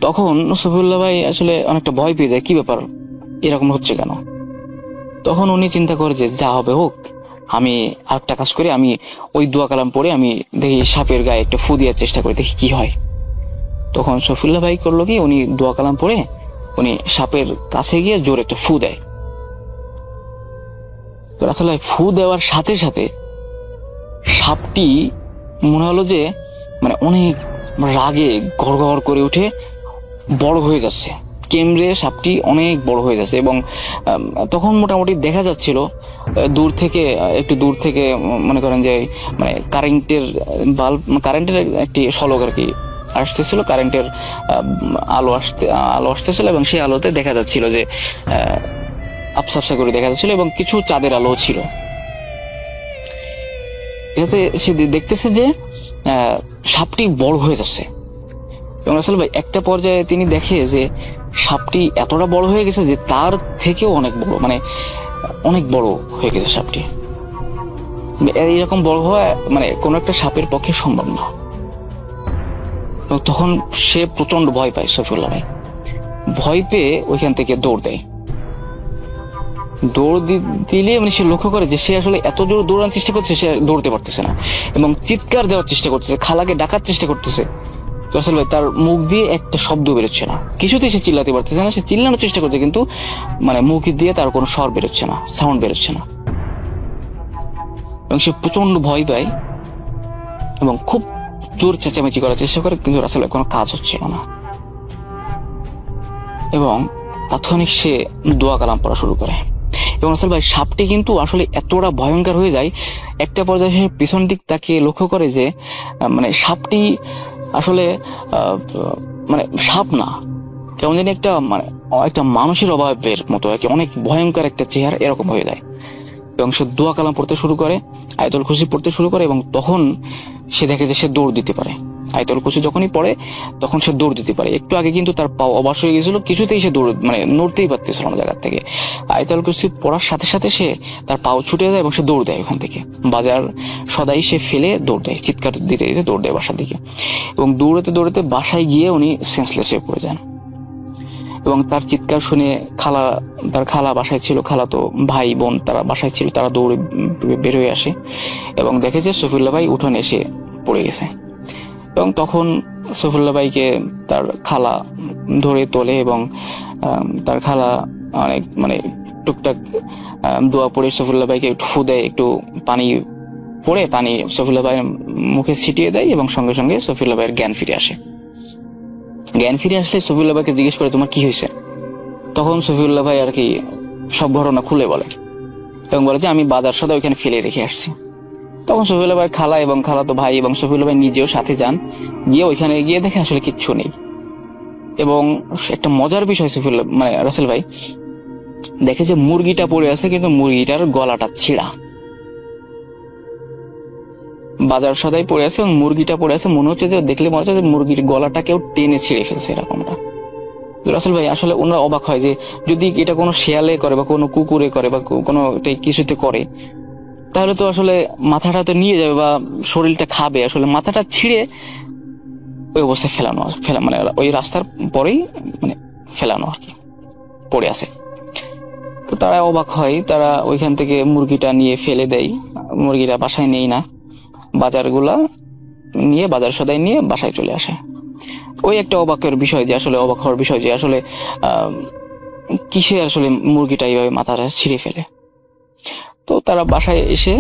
তখন সফিউল্লাহ ভাই আসলে অনেকটা ভয় পেয়ে যায়, কি ব্যাপার, এরকম হচ্ছে কেন? তখন উনি চিন্তা করে যে যা হবে হোক, আমি আরেকটা কাজ করি, আমি ওই দোয়া কালাম পড়ে আমি দেখি সাপের গায়ে একটা ফু দেওয়ার চেষ্টা করি, দেখি কি হয়। তখন সফিউল্লাহ ভাই করলো কি, উনি দোয়া কালাম পড়ে উনি সাপের কাছে গিয়ে জোরে একটা ফু দেয়। তো আসলে ফু দেওয়ার সাথে সাথে সাপটি মনে হলো যে মানে অনেক রাগে গড়গড় করে উঠে বড় হয়ে যাচ্ছে, কেমড়ে সাপটি অনেক বড় হয়ে যাচ্ছে। এবং তখন মোটামুটি দেখা যাচ্ছিল দূর থেকে, একটু দূর থেকে মনে করেন যে মানে কারেন্টের একটি শলক আর কি আসতেছিল, কারেন্টের আলো আসতেছিল এবং সেই আলোতে দেখা যাচ্ছিল যে আপসা করে দেখা যাচ্ছিল এবং কিছু চাঁদের আলো ছিল। এটাতে সে দেখতেছে যে সাপটি বড় হয়ে যাচ্ছে এবং আসলে ভাই একটা পর্যায়ে তিনি দেখে যে সাপটি এতটা বড় হয়ে গেছে যে তার থেকেও অনেক বড়, মানে অনেক বড় হয়ে গেছে সাপটি। এইরকম বড় হওয়া মানে কোন একটা সাপের পক্ষে সম্ভব না। তখন সে প্রচন্ড ভয় পায়, সফিউল্লাহ ভাই ভয় পেয়ে ওইখান থেকে দৌড় দেয়। দৌড় দিলে মানে সে লক্ষ্য করে যে সে আসলে এত জোর দৌড়ানোর চেষ্টা করছে, সে দৌড়তে পারতেছে না এবং চিৎকার দেওয়ার চেষ্টা করতেছে, খালাকে ডাকার চেষ্টা করতেছে। তো আসলে তার মুখ দিয়ে একটা শব্দ বেরোচ্ছে না, কিছুতেই সে চিল্লাতে পারতেছে না। সে চিল্লানোর চেষ্টা করছে কিন্তু মানে মুখ দিয়ে তার কোনো স্বর বেরোচ্ছে না, সাউন্ড বেরোচ্ছে না এবং সে প্রচন্ড ভয় পায় এবং খুব জোর চেঁচামেচি করার চেষ্টা করে, কিন্তু আসলে কোনো কাজ হচ্ছে না। এবং তাৎক্ষণিক সে দোয়া কালাম পড়া শুরু করে এবং আসলে ভাই সাপটি কিন্তু আসলে এতটা ভয়ঙ্কর হয়ে যায়, একটা পর্যায়ে সে পিছন দিক তাকে লক্ষ্য করে যে মানে সাপটি আসলে মানে সাপ না, কেমন জানি একটা মানে একটা মানুষের অভাবের মতো আর কি, অনেক ভয়ঙ্কর একটা চেহারা এরকম হয়ে যায়। এবং সে দোয়া কালাম পড়তে শুরু করে, আয়াতুল কুরসি পড়তে শুরু করে এবং তখন সে দেখে যে সে দৌড় দিতে পারে। আয়াতুল কুরসি যখনই পড়ে তখন সে দৌড় দিতে পারে। একটু আগে কিন্তু তার পাও অবশ হয়ে গেছিল, কিছুতেই সে দৌড় মানে নড়তেই পারতেছিল না জায়গা থেকে। আয়াতুল কুরসি পড়ার সাথে সাথে সে তার পাও ছুটে যায় এবং সে দৌড় দেয় ওখান থেকে, বাজার সদাই সে ফেলে দৌড় দেয়, চিৎকার দিতে দিতে দৌড় দেয় বাসার দিকে। এবং দৌড়াতে দৌড়াতে বাসায় গিয়ে উনি সেন্সলেস হয়ে পড়ে যান এবং তার চিৎকার শুনে তার খালা বাসায় ছিল, খালা তো ভাই বোন তারা বাসায় ছিল, তারা দৌড়ে বের হয়ে আসে এবং দেখে যে সফিউল্লাহ ভাই উঠোনে এসে পড়ে গেছে। এবং তখন সফিউল্লাহ ভাইকে তার খালা ধরে তোলে এবং তার খালা অনেক মানে টুকটাক দোয়া পড়ে সফিউল্লাহ ভাইকে একটু ফু দেয়, একটু পানি পড়ে পানি সফিউল্লাহ ভাইয়ের মুখে ছিটিয়ে দেয় এবং সঙ্গে সঙ্গে সফিউল্লাহ ভাইয়ের জ্ঞান ফিরে আসে। জ্ঞান ফিরে আসলে সফিউল্লাহ ভাইকে জিজ্ঞেস করে তোমার কি হয়েছে। তখন সফিউল্লাহ ভাই আর কি সব ঘটনা খুলে বলে এবং বলে যে আমি বাজার সদা ওইখানে ফেলে রেখে আসছি। তখন সফিউল্লাহ ভাই খালা এবং খালাতো ভাই এবং সফিউল্লাহ ভাই নিজেও সাথে যান, গিয়ে ওইখানে গিয়ে দেখে আসলে কিচ্ছু নেই। এবং একটা মজার বিষয় সফিউল্লাহ মানে রাসেল ভাই দেখে যে মুরগিটা পড়ে আছে, কিন্তু মুরগিটার গলাটা ছিঁড়া, বাজার সদাই পড়ে আছে এবং মুরগিটা পড়ে আছে, মনে হচ্ছে যে দেখলে মনে হচ্ছে যে মুরগির গলাটা কেউ টেনে ছিঁড়ে ফেলছে এরকমটা। রাসেল ভাই আসলে ওনারা অবাক হয় যে যদি এটা কোনো শেয়ালে করে বা কোনো কুকুরে করে বা কোনো কিছুতে করে তাহলে তো আসলে মাথাটা তো নিয়ে যাবে বা শরীরটা খাবে, আসলে মাথাটা ছিঁড়ে ওই অবস্থায় ফেলা মানে ওই রাস্তার পরেই মানে ফেলানো আর কি পড়ে আছে। তো তারা অবাক হয়, তারা ওইখান থেকে মুরগিটা নিয়ে ফেলে দেয়, মুরগিটা বাসায় নেই না, বাজারগুলা নিয়ে বাজার সদাই নিয়ে বাসায় চলে আসে। ওই একটা অবাকের বিষয় যে আসলে অবাক হওয়ার বিষয় যে আসলে কিসে আসলে মুরগিটা এইভাবে মাথাটা ছিঁড়ে ফেলে। তো তারা বাসায় এসে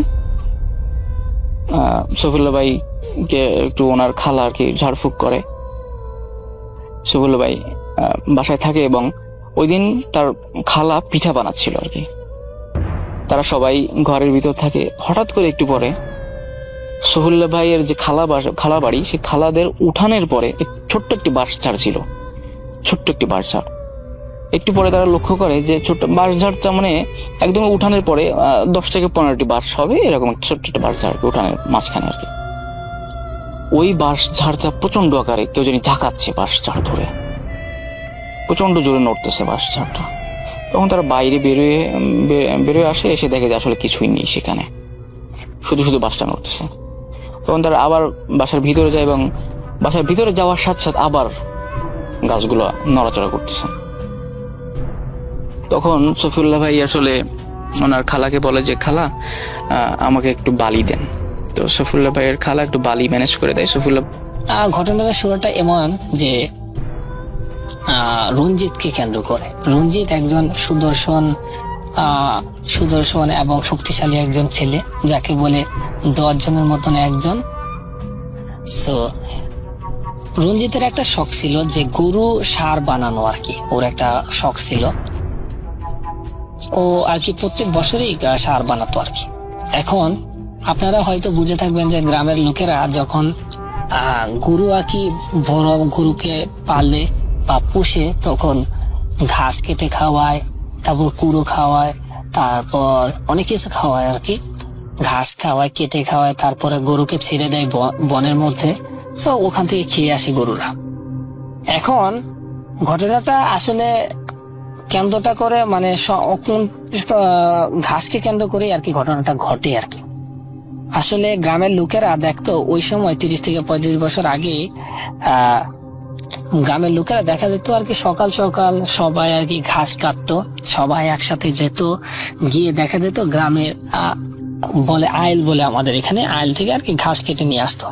সফিউল্লাহ ভাইকে একটু ওনার খালা আর কি ঝাড়ফুঁক করে। সফিউল্লাহ ভাই বাসায় থাকে এবং ওই দিন তার খালা পিঠা বানাচ্ছিল আর কি। তারা সবাই ঘরের ভিতর থাকে। হঠাৎ করে একটু পরে সফিউল্লাহ ভাইয়ের যে খালা বাড়ি, সেই খালাদের উঠানের পরে ছোট্ট একটি বাঁশঝাড় ছিল, ছোট্ট একটি বাঁশঝাড়। একটু পরে তারা লক্ষ্য করে যে ছোট্ট বাঁশঝাড়টা মানে একদম উঠানের পরে 10 থেকে 15টি বাঁশ হবে, এরকম ছোট্ট একটা বাঁশঝাড় উঠানের মাঝখানে আর কি। ওই বাঁশঝাড়টা প্রচন্ড আকারে কেউ জানি ঝাঁকাচ্ছে, বাঁশঝাড় ধরে প্রচন্ড জোরে নড়তেছে বাঁশঝাড়টা। তখন তারা বাইরে বেরোয় আসে, এসে দেখে যে আসলে কিছুই নেই সেখানে, শুধু শুধু বাঁশটা নড়তেছে। তখন তারা আবার বাসার ভিতরে যায় এবং বাসার ভিতরে যাওয়ার সাথে সাথে আবার গাছগুলো নড়াচড়া করতেছে। তখন সফিউল্লাহ ভাই আসলে ওনার খালাকে বলে যে খালা আমাকে একটু বালি দেন। তো সফিউল্লাহ ভাইয়ের খালা একটু বালি ম্যানেজ করে দেয়। সফিউল্লাহ ঘটনাটা শুরুটা এমন যে রঞ্জিতকে কেন্দ্র করে। রঞ্জিত একজন সুদর্শন সুদর্শন এবং শক্তিশালী একজন ছেলে, যাকে বলে 10 জনের মতন একজন। সো রঞ্জিতের একটা শখ ছিল যে গরু সার বানানো আর কি, ওর একটা শখ ছিল। ও আর কি প্রত্যেক বছরই সার বানাতো আর কি। এখন আপনারা হয়তো বুঝে থাকবেন যে গ্রামের লোকেরা যখন গরু আর কি বড় গরুকে পালে বা পুষে, তখন ঘাস কেটে খাওয়ায়, তারপর কুড়ো খাওয়ায়, তারপর অনেক কিছু খাওয়ায় আর কি। ঘাস খাওয়ায়, কেটে খাওয়ায়, তারপরে গরুকে ছেড়ে দেয় বনের মধ্যে। তো ওখান থেকে খেয়ে আসে গরুরা। এখন ঘটনাটা আসলে কেন্দ্রটা করে মানে ঘাসকে কেন্দ্র করে আর কি ঘটনাটা ঘটে আর কি। আসলে গ্রামের লোকেরা দেখতো ওই সময় 30 থেকে 35 বছর আগে গ্রামের লোকেরা দেখা যেত আর কি সকাল সকাল সবাই আর কি ঘাস কাটতো, সবাই একসাথে যেত, গিয়ে দেখা যেত গ্রামের বলে আইল বলে আমাদের এখানে, আইল থেকে আর কি ঘাস কেটে নিয়ে আসতো।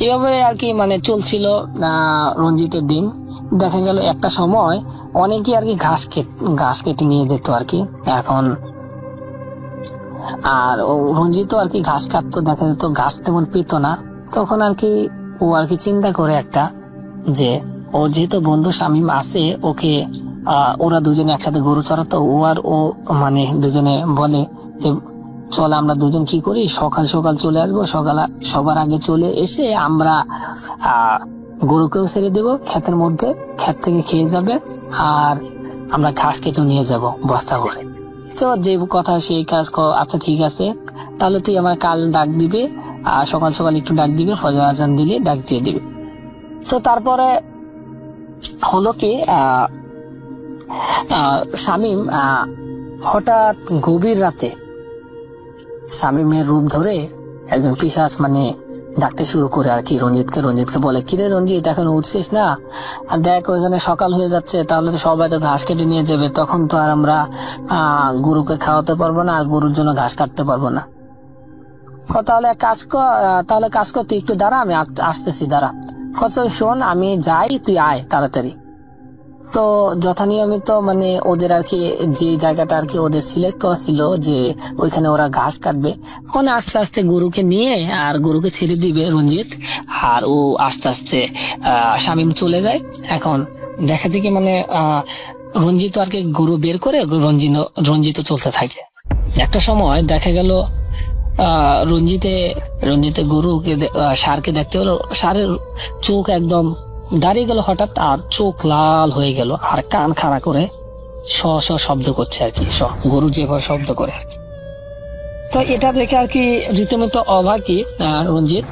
এভাবে আর কি মানে চলছিল রঞ্জিতের দিন। দেখা গেল একটা সময় অনেকে আর কি ঘাস কেটে নিয়ে যেত আর কি। এখন আর রঞ্জিত আর কি ঘাস কাটতো, দেখা যেত ঘাস তেমন পেত না। তখন আর কি ও আর কি চিন্তা করে একটা, যে ও যেহেতু বন্ধু শামীম আছে, ওকে ওরা দুজনে একসাথে গরু চড়াতো, ও মানে দুজনে বলে যে চল আমরা দুজন কি করি, সকাল সকাল চলে আসবো, সবার আগে চলে এসে আমরা গরুকেও ছেড়ে দেবো ক্ষেতের মধ্যে, ক্ষেত থেকে খেয়ে যাবে, আর আমরা ঘাস কেটে নিয়ে যাব বস্তা করে। তো যে কথা সেই কাজ। আচ্ছা ঠিক আছে, তাহলে তুই আমার কাল ডাক দিবে, আর সকাল সকাল একটু ডাক দিবে, ফজর আজান দিলে ডাক দিয়ে দিবে। তো তারপরে হলো কি শামীম হঠাৎ গভীর রাতে শামীমের রূপ ধরে একজন পিশাচ মানে ডাকতে শুরু করে আর কি রঞ্জিতকে বলে, কিরে রঞ্জিত এখন উঠছিস না? দেখ ওইখানে সকাল হয়ে যাচ্ছে, তাহলে তো সবাই তো ঘাস কেটে নিয়ে যাবে, তখন তো আর আমরা গরুকে খাওয়াতে পারবো না, আর গরুর জন্য ঘাস কাটতে পারবো না। তাহলে কাজ কর, তুই একটু দাঁড়া, আমি আসতেছি, দাঁড়া। কত শোন, আমি যাই, তুই আয় তাড়াতাড়ি। তো যথানিয়মিত মানে ওদের আর কি যে জায়গাটা আর কি ওদের সিলেক্ট করা ছিল যে ওইখানে ওরা ঘাস কাটবে, ওখানে আস্তে আস্তে গরুকে নিয়ে আর গরুকে ছেড়ে দিবে রঞ্জিত, আর ও আস্তে আস্তে শামীম চলে যায়। এখন দেখা দেখি মানে রঞ্জিত আর কি গরু বের করে রঞ্জিত চলতে থাকে। একটা সময় দেখা গেল রঞ্জিতে গরুকে ষাঁড়কে দেখতে হলো, ষাঁড়ের চোখ একদম দাঁড়িয়ে গেল হঠাৎ, আর চোখ লাল হয়ে গেল, আর কান খাড়া করে স শব্দ করছে আর কি, গরু যেভাবে শব্দ করে আর কি। তো এটা দেখে আর কি রীতিমতো অবাকই রঞ্জিত।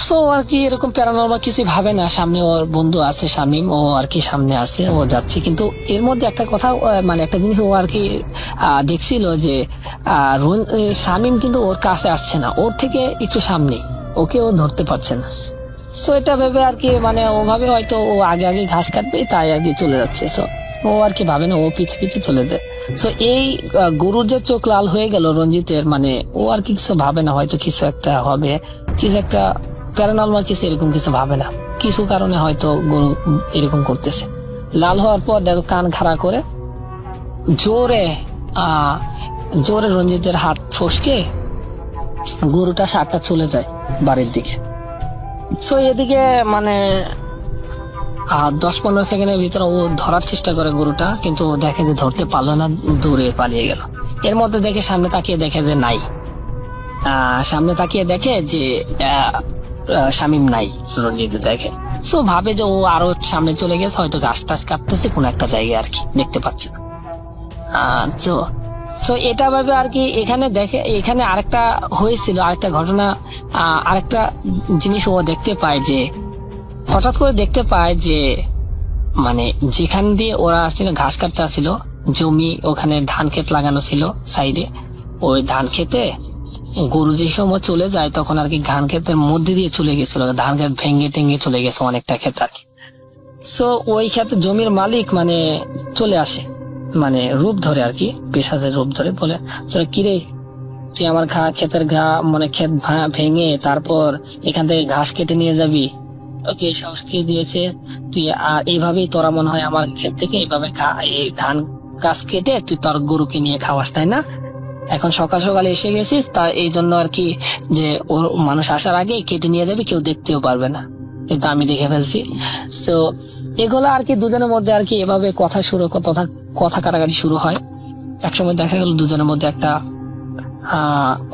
সো আর কি এরকম প্যারানর্মাল কিছু ভাবে না, সামনে ওর বন্ধু আছে শামীম, ও আর কি সামনে আছে, ও যাচ্ছে। কিন্তু এর মধ্যে একটা কথা মানে একটা জিনিস ও আর কি দেখছিল যে শামীম কিন্তু ওর কাছে আসছে না, ওর থেকে একটু সামনে, ওকে ও ধরতে পারছে না। সো এটা ভেবে আর কি মানে ওভাবে হয়তো ও আগে ঘাস কাটবে, তাই আগে চলে যাচ্ছে। সো ও আর কি ভাবে না, ও পিছে চলে যায়। সো এই গরুর যে চোখ লাল হয়ে গেল রঞ্জিতের, মানে ও আর কিছু ভাবে না, হয়তো কিছু একটা হবে, কিছু একটা প্যারানর্মাল কিছু, এরকম কিছু ভাবে না, কিছু কারণে হয়তো গরু এরকম করতেছে। লাল হওয়ার পর দেখো কান খাড়া করে জোরে রঞ্জিতের হাত ফসকে গরুটা ষাঁড়টা চলে যায় বাড়ির দিকে। সো এদিকে মানে 10-15 সেকেন্ডের ভিতরে ও ধরার চেষ্টা করে গরুটা, কিন্তু দেখে যে ধরতে পারলো না, দূরে পালিয়ে গেল। এর মধ্যে দেখে সামনে তাকিয়ে দেখে যে নাই, সামনে তাকিয়ে দেখে যে শামীম নাই, রঞ্জিত দেখে। সো ভাবে যে ও আরো সামনে চলে গেছে, হয়তো ঘাস টাস কাটতেছে কোন একটা জায়গায় আর কি, দেখতে পাচ্ছে না। তো এটা ভাবে আর কি এখানে আরেকটা হয়েছিল, আরেকটা ঘটনা, আরেকটা জিনিস ও দেখতে পায় যে হঠাৎ করে দেখতে পায় যে মানে যেখান দিয়ে ওরা আসছিল ঘাস কাটতে আসছিল, জমি ওখানে ধান ক্ষেত লাগানো ছিল সাইডে, ওই ধান খেতে গরু যে সময় চলে যায় তখন আর কি ধান ক্ষেতের মধ্যে দিয়ে চলে গেছিল, ধান ক্ষেত ভেঙে টেঙ্গে চলে গেছে অনেকটা ক্ষেত আর কি। সো ওই ক্ষেত জমির মালিক মানে চলে আসে, মানে রূপ ধরে আর কি, পেশাজের রূপ ধরে, বলে তোরা কিরে, তুই আমার ক্ষেতের মানে ক্ষেত ভেঙে তারপর এখান থেকে ঘাস কেটে নিয়ে যাবি, তোকে সাহস কে দিয়েছে? তুই আর এইভাবেই তোরা মনে হয় আমার ক্ষেত থেকে এইভাবে ধান গাছ কেটে তুই তোর গরুকে নিয়ে খাওয়াস, তাই না? এখন সকাল সকাল এসে গেছিস, তা এই জন্য আর কি যে ওর মানুষ আসার আগে কেটে নিয়ে যাবে, কেউ দেখতেও পারবে না, কিন্তু আমি দেখে ফেলছি। সো এগুলো আর কি দুজনের মধ্যে আর কি এভাবে কথা কাটাকাটি শুরু হয়। একসময় দেখা গেল দুজনের মধ্যে একটা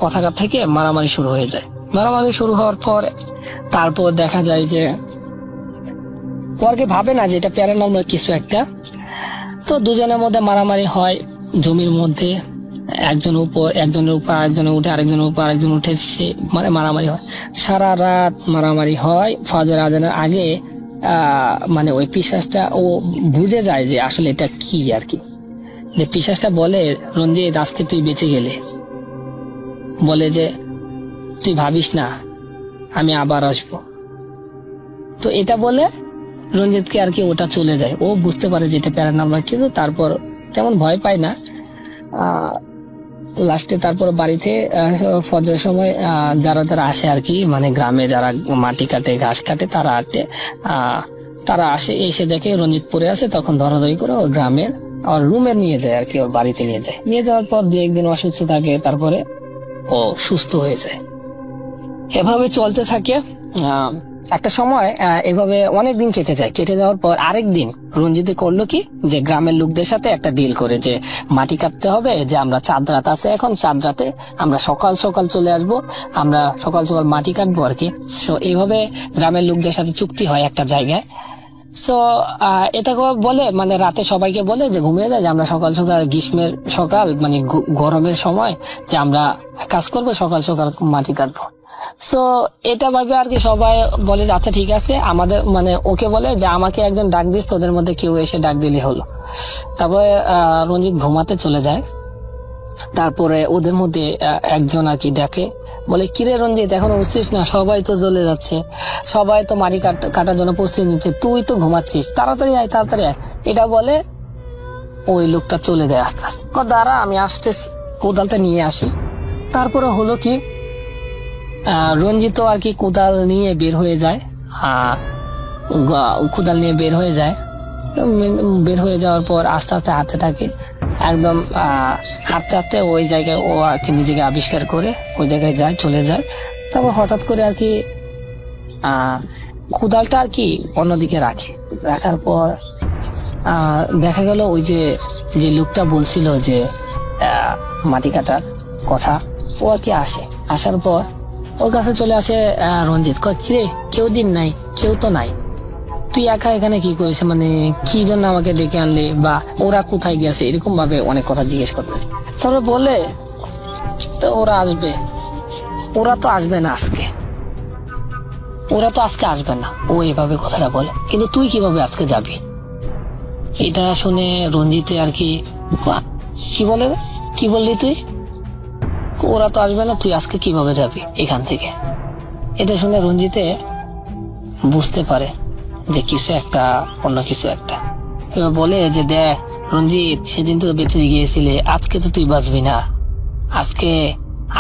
কথাকার থেকে মারামারি শুরু হয়ে যায়। মারামারি শুরু হওয়ার পর তারপর দেখা যায় যে পরকে ভাবে না যে এটা প্যারানর্মাল কিছু একটা। তো দুজনের মধ্যে মারামারি হয় জমির মধ্যে, একজনের উপর আরেকজনের উঠে, আরেকজনের উপর আরেকজন উঠে, সে মানে মারামারি হয়, সারা রাত মারামারি হয়। ফজর আজানের আগে মানে ওই পিশাচটা ও বুঝে যায় যে আসলে এটা কি আর কি। যে পিশাচটা বলে, রঞ্জিত আজকে তুই বেঁচে গেলে, বলে যে তুই ভাবিস না আমি আবার আসবো। তো এটা বলে রঞ্জিতকে আর কি ওটা চলে যায়। ও বুঝতে পারে যে এটা প্যারানর্মাল, কিন্তু তারপর তেমন ভয় পায় না। লাস্টে তারপর বাড়িতে ফজরের সময় যারা আসে আর কি, মানে গ্রামে যারা মাটি কাটে ঘাস কাটে তারা আসে, এসে দেখে রঞ্জিত পড়ে আছে। তখন ধরাধরি করে ওর গ্রামের ওর রুমে নিয়ে যায় আর কি, ওর বাড়িতে নিয়ে যায়। নিয়ে যাওয়ার পর 2-1 দিন অসুস্থ থাকে, তারপরে ও সুস্থ হয়ে যায়। এভাবে চলতে থাকে। একটা সময় এভাবে অনেক দিন কেটে যায়। কেটে যাওয়ার পর আরেক দিন রঞ্জিত করলো কি, যে গ্রামের লোকদের সাথে একটা ডিল করে যে মাটি কাটতে হবে, যে আমরা চাঁদ রাত আছে, এখন চাঁদ রাতে আমরা সকাল সকাল চলে আসব, আমরা সকাল সকাল মাটি কাটবো আর কি। সো এইভাবে গ্রামের লোকদের সাথে চুক্তি হয় একটা জায়গায়। সো এটা বলে, মানে রাতে সবাইকে বলে যে ঘুমিয়ে যায়, যে আমরা সকাল সকাল গ্রীষ্মের সকাল মানে গরমের সময় যে আমরা কাজ করবো, সকাল সকাল মাটি কাটবো। সো এটা ভাবে আর কি সবাই বলে যে আচ্ছা ঠিক আছে, আমাদের মানে ওকে বলে যে আমাকে একজন ডাক দিস, তোদের মধ্যে কেউ এসে ডাক দিলে হলো। তারপরে রঞ্জিত ঘুমাতে চলে যায়। তারপরে ওদের মধ্যে একজন আর কি ডাকে, বলে কিরে রঞ্জিত এখনো উঠছিস না? সবাই তো জ্বলে যাচ্ছে, সবাই তো মাটি কাটার জন্য প্রস্তুতি নিচ্ছে, তুই তো ঘুমাচ্ছিস, তাড়াতাড়ি আয় তাড়াতাড়ি আয়। এটা বলে ওই লোকটা চলে যায় আস্তে আস্তে। দাঁড়া আমি আসতেছি, কোদালটা নিয়ে আসি। তারপরে হলো কি, রঞ্জিত আর কি কোদাল নিয়ে বের হয়ে যায়। বের হয়ে যাওয়ার পর আস্তে আস্তে হাঁটতে থাকে। একদম হাঁটতে হাঁটতে ওই জায়গায় ও আর কি নিজেকে আবিষ্কার করে ওই জায়গায় চলে যায়। তারপর হঠাৎ করে আর কি কোদালটা আর কি অন্যদিকে রাখার পর দেখা গেল ওই যে লোকটা বলছিল যে মাটি কাটার কথা, ও আর কি আসার পর ওর কাছে চলে আসে রঞ্জিত। কিরে কেউ তো নাই, তুই একা এখানে কি করিস, মানে কি জন্য আমাকে ডেকে আনলি, বা ওরা কোথায় গেছে, এরকম ভাবে অনেক কথা জিজ্ঞেস করতেছে। তারপরে বলে তো ওরা তো আসবে না আজকে আসবে না, ও এভাবে কথাটা বলে। কিন্তু তুই কিভাবে আজকে যাবি? এটা শুনে রঞ্জিতে আর কি কি বললি তুই? ওরা তো আসবে না, তুই আজকে কিভাবে যাবি এখান থেকে? এটা শুনে রঞ্জিতে বুঝতে পারে যে অন্য কিছু একটা। এবার বলে যে দেখ রঞ্জিত, সেদিন তো বেঁচে গিয়েছিলে, আজকে তো তুই বাঁচবি না,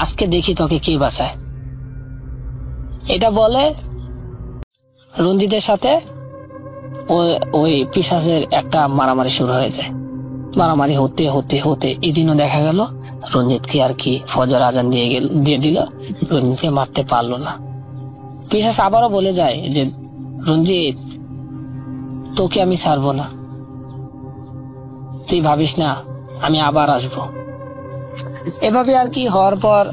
আজকে দেখি তোকে কে বাঁচায়। এটা বলে রঞ্জিতের সাথে ওই পিশাচের একটা মারামারি শুরু হয়ে যায়। মারামারি হতে হতে হতে এদিনও দেখা গেল রঞ্জিতকে আর কি ফজর আজান দিয়ে দিল, রঞ্জিতকে মারতে পারলো না। পিশাচ আবারও বলে যায় যে রঞ্জিত, তোকে আমি ছাড়বো না, তুই ভাবিস না আমি আবার আসবো। এভাবে আর কি হওয়ার পর,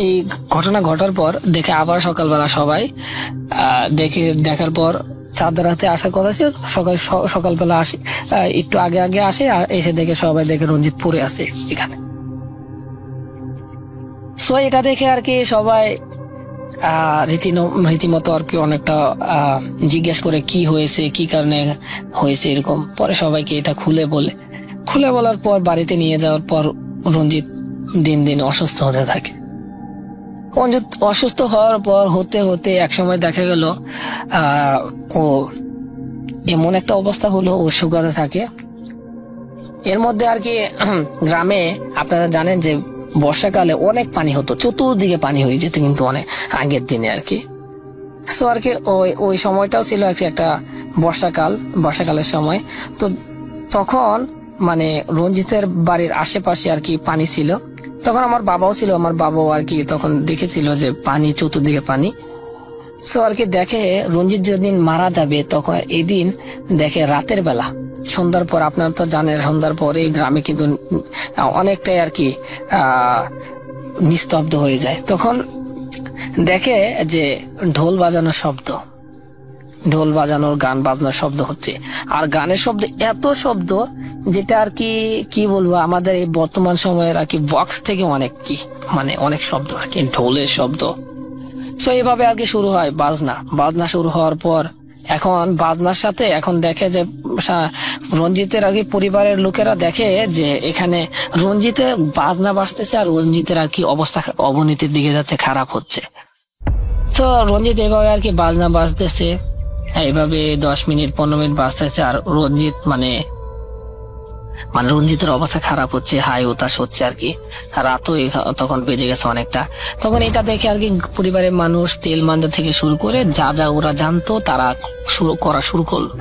এই ঘটনা ঘটার পর দেখে আবার সকালবেলা সবাই দেখার পর চাঁদ রাতে আসার কথা ছিল, সকালবেলা আসে, একটু আগে আসে, এসে দেখে সবাই দেখে রঞ্জিত পড়ে আছে এখানে। সো এটা দেখে আর কি সবাই রীতিমতো আর কি অনেকটা জিজ্ঞেস করে কি হয়েছে, কি কারণে হয়েছে এরকম। পরে সবাইকে এটা খুলে বলার পর বাড়িতে নিয়ে যাওয়ার পর রঞ্জিত দিন দিন অসুস্থ হতে থাকে। অসুস্থ হওয়ার পর হতে হতে এক সময় দেখা গেল ও এমন একটা অবস্থা হলো, ও শুকাতে থাকে। এর মধ্যে আর কি গ্রামে আপনারা জানেন যে বর্ষাকালে অনেক পানি হতো, চতুর্দিকে পানি হয়ে যেত, কিন্তু অনেক আগের দিনে আর কি। তো আর কি ওই সময়টাও ছিল আর কি একটা বর্ষাকালের সময়। তো তখন মানে রঞ্জিতের বাড়ির আশেপাশে আর কি পানি ছিল। তখন আমার বাবাও ছিল, আমার বাবাও আর কি তখন দেখেছিল যে পানি, চতুর্দিকে পানি। সো আর কি দেখে রঞ্জিত যেদিন মারা যাবে তখন এদিন দেখে রাতের বেলা, সন্ধ্যার পর, আপনারা তো জানেন সন্ধ্যার পরে গ্রামে কিন্তু অনেকটাই আর কি নিস্তব্ধ হয়ে যায়। তখন দেখে যে ঢোল বাজানোর শব্দ, ঢোল বাজানোর, গান বাজনার শব্দ হচ্ছে। আর গানের শব্দ এত শব্দ যেটা আর কি কি বলবো, আমাদের এই বর্তমান সময়ের আর কি বক্স থেকে অনেক কি মানে অনেক শব্দ আর কি, ঢোলের শব্দ। তো এইভাবে আর কি শুরু হয় বাজনা শুরু হওয়ার পর এখন বাজনার সাথে এখন দেখে যে রঞ্জিতের আর কি পরিবারের লোকেরা দেখে যে এখানে রঞ্জিতের বাজনা বাজতেছে আর রঞ্জিতের আর কি অবস্থা অবনতির দিকে যাচ্ছে, খারাপ হচ্ছে। তো রঞ্জিত এইভাবে আর কি বাজনা বাজতেছে, এইভাবে 10 মিনিট 15 মিনিট বাজতেছে আর রঞ্জিত মানে রঞ্জিতের অবস্থা খারাপ হচ্ছে, হাই হতাশ হচ্ছে আর কি। রাতও তখন বেজে গেছে অনেকটা। তখন এটা দেখে আর কি পরিবারের মানুষ তেল মাঞ্জা থেকে শুরু করে যা যা ওরা জানতো তারা শুরু করলো।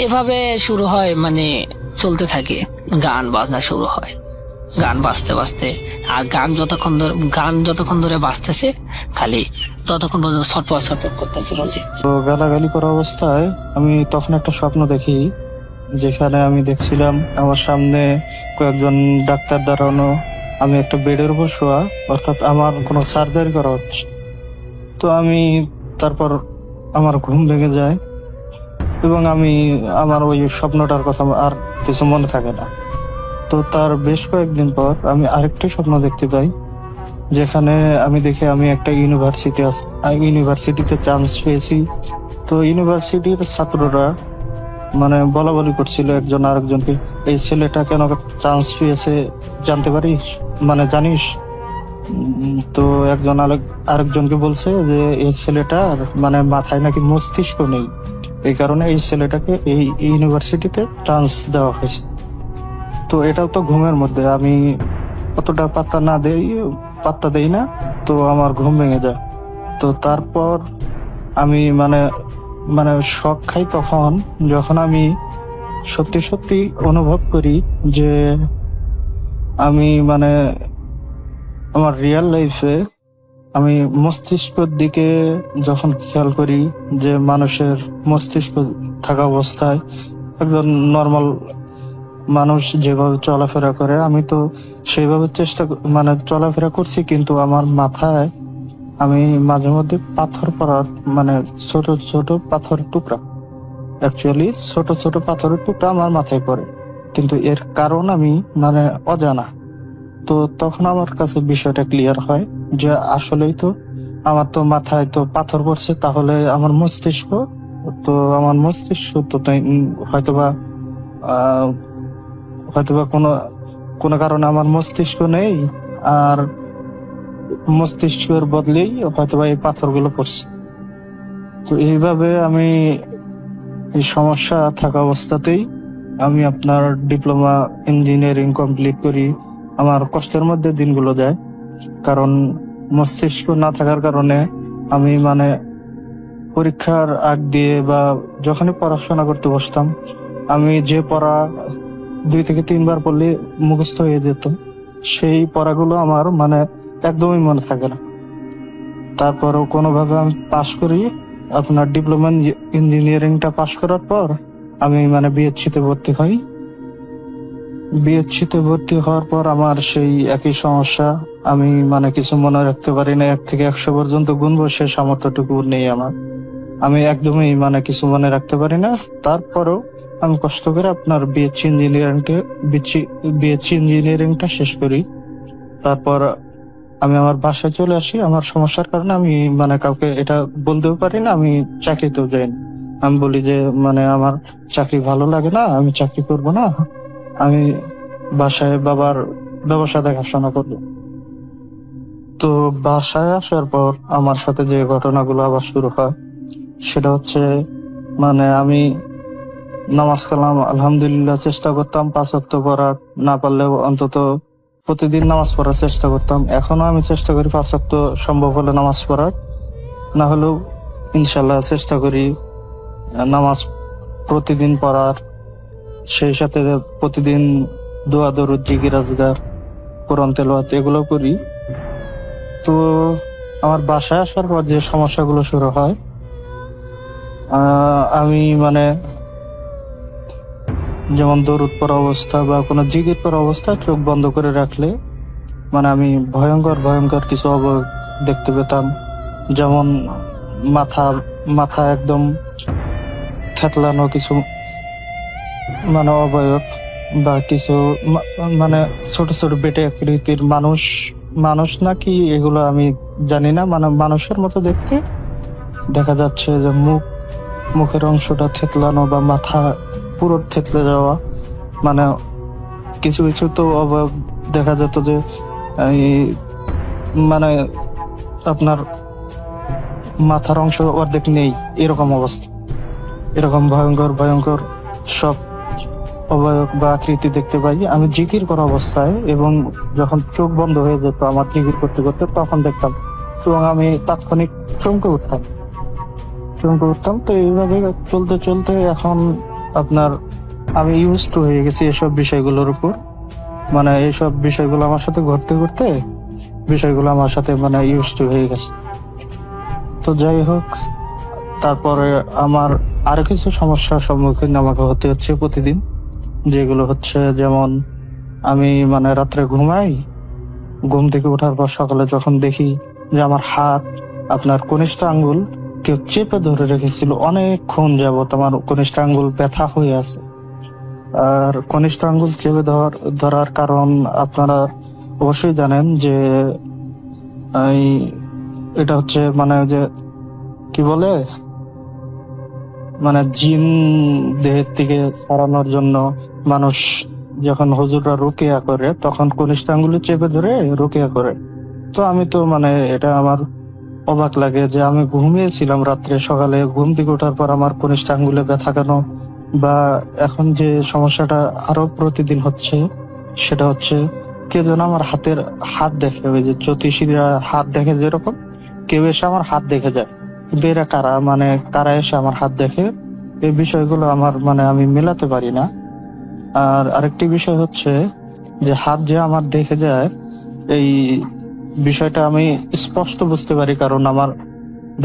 এভাবে শুরু হয়, মানে চলতে থাকে, গান বাজনা শুরু হয়, গান বাজতে বাজতে। আর গান যতক্ষণ ধরে বাজতেছে খালি ততক্ষণ পর্যন্ত ছটফট করতেছে রঞ্জিত। তো গালাগালি করা অবস্থায় আমি তখন একটা স্বপ্ন দেখি, যেখানে আমি দেখছিলাম আমার সামনে কয়েকজন ডাক্তার দাঁড়ানো, আমি একটা বেডের উপর শোয়া, অর্থাৎ আমার কোনো সার্জারি করা হচ্ছে। তো আমি তারপর আমার ঘুম ভেঙে যায় এবং আমি আমার ওই স্বপ্নটার কথা আর কিছু মনে থাকে না। তো তার বেশ কয়েকদিন পর আমি আরেকটি স্বপ্ন দেখতে পাই, যেখানে আমি দেখি আমি একটা ইউনিভার্সিটিতে চান্স পেয়েছি। তো ইউনিভার্সিটির ছাত্ররা মানে বলা বলি করছিল একজন আরেকজনকে, এই ছেলেটা কেন চান্স পেয়েছে জানতে পারিস, মানে জানিস? তো একজন আরেকজনকে বলছে যে এই ছেলেটার মানে মাথায় নাকি মস্তিষ্ক নেই, এই কারণে এই ছেলেটাকে এই ইউনিভার্সিটিতে চান্স দেওয়া হয়েছে। তো এটাও তো ঘুমের মধ্যে, আমি অতটা পাত্তা দেই না, তো আমার ঘুম ভেঙে যায়। তো তারপর আমি মানে শক খাই তখন, যখন আমি সত্যি সত্যি অনুভব করি যে আমি মানে আমার রিয়েল লাইফে আমি মস্তিষ্কের দিকে যখন খেয়াল করি, যে মানুষের মস্তিষ্ক থাকা অবস্থায় একজন নর্মাল মানুষ যেভাবে চলাফেরা করে, আমি তো সেইভাবে চলাফেরা করছি, কিন্তু আমার মাথায় আমি মাঝে মধ্যে পাথর পড়ার মানে ছোট ছোট পাথরের টুকরা, অ্যাকচুয়ালি ছোট ছোট পাথরের টুকরা আমার মাথায় পড়ে, কিন্তু এর কারণ আমি মানে অজানা। তো তখন আমার কাছে বিষয়টা ক্লিয়ার হয় যে আসলেই তো আমার তো মাথায় তো পাথর পড়ছে, তাহলে আমার মস্তিষ্ক তো হয়তোবা কোনো কারণে আমার মস্তিষ্ক নেই, আর মস্তিষ্কের বদলেই হয়তোবা এই পাথরগুলো পড়ছে। তো এইভাবে আমি এই সমস্যা থাকা অবস্থাতেই আমি আপনার ডিপ্লোমা ইঞ্জিনিয়ারিং কমপ্লিট করি। আমার কষ্টের মধ্যে দিনগুলো যায়, কারণ মস্তিষ্ক না থাকার কারণে আমি মানে পরীক্ষার আগ দিয়ে বা যখনই পড়াশোনা করতে বসতাম, আমি যে পড়া 2 থেকে 3 বার পড়লে মুখস্থ হয়ে যেত, সেই পড়াগুলো আমার মানে একদমই মনে থাকে না। তারপরও কোনোভাবে আমি পাশ করি। আপনার ডিপ্লোমা ইঞ্জিনিয়ারিংটা পাশ করার পর আমি মানে বিএসসিতে ভর্তি হই। বিএসসিতে ভর্তি হওয়ার পর আমার সেই একই সমস্যা, আমি মানে কিছু মনে রাখতে পারি না, 1 থেকে 100 পর্যন্ত গুনবো সে সামর্থ্যটুকু নেই আমার, আমি একদমই মানে কিছু মনে রাখতে পারি না। তারপরেও আমি কষ্ট করে আপনার বিএসসি ইঞ্জিনিয়ারিংটা শেষ করি। তারপর আমি আমার বাসায় চলে আসি। আমার সমস্যার কারণে আমি মানে কাউকে এটা বলতেও পারি না, আমি চাকরিতেও যাই না। আমি বলি যে মানে আমার চাকরি ভালো লাগে না, আমি চাকরি করব না, আমি বাসায় বাবার ব্যবসা দেখাশোনা করব। তো বাসায় আসার পর আমার সাথে যে ঘটনাগুলো আবার শুরু হয়, সেটা হচ্ছে মানে আমি নামাজ কালাম আলহামদুলিল্লাহ চেষ্টা করতাম 5 ওয়াক্ত পড়ার, না পারলেও অন্তত প্রতিদিন নামাজ পড়ার চেষ্টা করতাম। এখনো আমি চেষ্টা করি 5 ওয়াক্ত সম্ভব হলে নামাজ পড়ার, না হলেও ইনশাল্লাহ চেষ্টা করি নামাজ প্রতিদিন পড়ার। সেই সাথে প্রতিদিন দোয়া দরুদ জিকির আজগার কোরআন তেলাওয়াত এগুলো করি। তো আমার বাসায় আসার পর যে সমস্যাগুলো শুরু হয়, আমি মানে যেমন দরুদ পড়া অবস্থা বা কোনো জিকির পড়া অবস্থায় চোখ বন্ধ করে রাখলে মানে আমি ভয়ঙ্কর ভয়ঙ্কর কিছু অবয়ব দেখতে পেতাম। যেমন মাথা একদম থেতলানো কিছু মানে অবয়ব, বা কিছু মানে ছোট ছোট বেটে আকৃতির মানুষ নাকি এগুলো আমি জানি না, মানে মানুষের মতো দেখতে দেখা যাচ্ছে যে মুখের অংশটা থেতলানো বা মাথা পুরো থেতলে যাওয়া। মানে কিছু কিছু তো অবয়ব দেখা যেত যে মানে আপনার মাথার অংশ অর্ধেক নেই, এরকম অবস্থা। এরকম ভয়ঙ্কর ভয়ঙ্কর সব অবয়ব বা আকৃতি দেখতে পাই আমি জিকির করা অবস্থায়, এবং যখন চোখ বন্ধ হয়ে যেত আমার জিকির করতে করতে তখন দেখতাম, এবং আমি তাৎক্ষণিক চমকে উঠতাম। তো এইভাবে চলতে চলতে এখন আপনার আমি ইউজড হয়ে গেছি এসব বিষয়গুলোর উপর। মানে এইসব বিষয়গুলো আমার সাথে ঘটতে ঘটতে বিষয়গুলো আমার সাথে মানে ইউজড হয়ে গেছে। তো যাই হোক, তারপরে আমার আরো কিছু সমস্যার সম্মুখীন আমাকে হতে হচ্ছে প্রতিদিন, যেগুলো হচ্ছে যেমন আমি মানে রাত্রে ঘুমাই, ঘুম থেকে ওঠার পর সকালে যখন দেখি যে আমার হাত, আপনার কনিষ্ঠ আঙ্গুল কেউ চেপে ধরে রেখেছিল অনেকক্ষণ যাবত, আমার কনিষ্ঠ আঙ্গুল ব্যথা হয়ে আছে। আর কনিষ্ঠ আঙ্গুল চেপে ধরার কারণ আপনারা অবশ্যই জানেন যে এটা হচ্ছে মানে যে কি বলে, মানে জিন দেহের থেকে সারানোর জন্য মানুষ যখন হুজুররা রুকিয়া করে তখন কনিষ্ঠ আঙ্গুলে চেপে ধরে রুকিয়া করে। তো আমি তো মানে এটা আমার অবাক লাগে যে আমি ঘুমিয়েছিলাম রাত্রে, সকালে ঘুম থেকে ওঠার পর আমার কনিষ্ঠ আঙ্গুলে ব্যথা কেন, বা এখন যে সমস্যাটা আরো প্রতিদিন হচ্ছে সেটা হচ্ছে কে যেন আমার হাত দেখে, ওই যে জ্যোতিষীরা হাত দেখে যেরকম কেউ এসে আমার হাত দেখে যায়, কিন্তু এরা কারা এসে আমার হাত দেখে, এই বিষয়গুলো আমার মানে আমি মেলাতে পারি না। আর আরেকটি বিষয় হচ্ছে যে হাত যে আমার দেখে যায়, এই বিষয়টা আমি স্পষ্ট বুঝতে পারি, কারণ আমার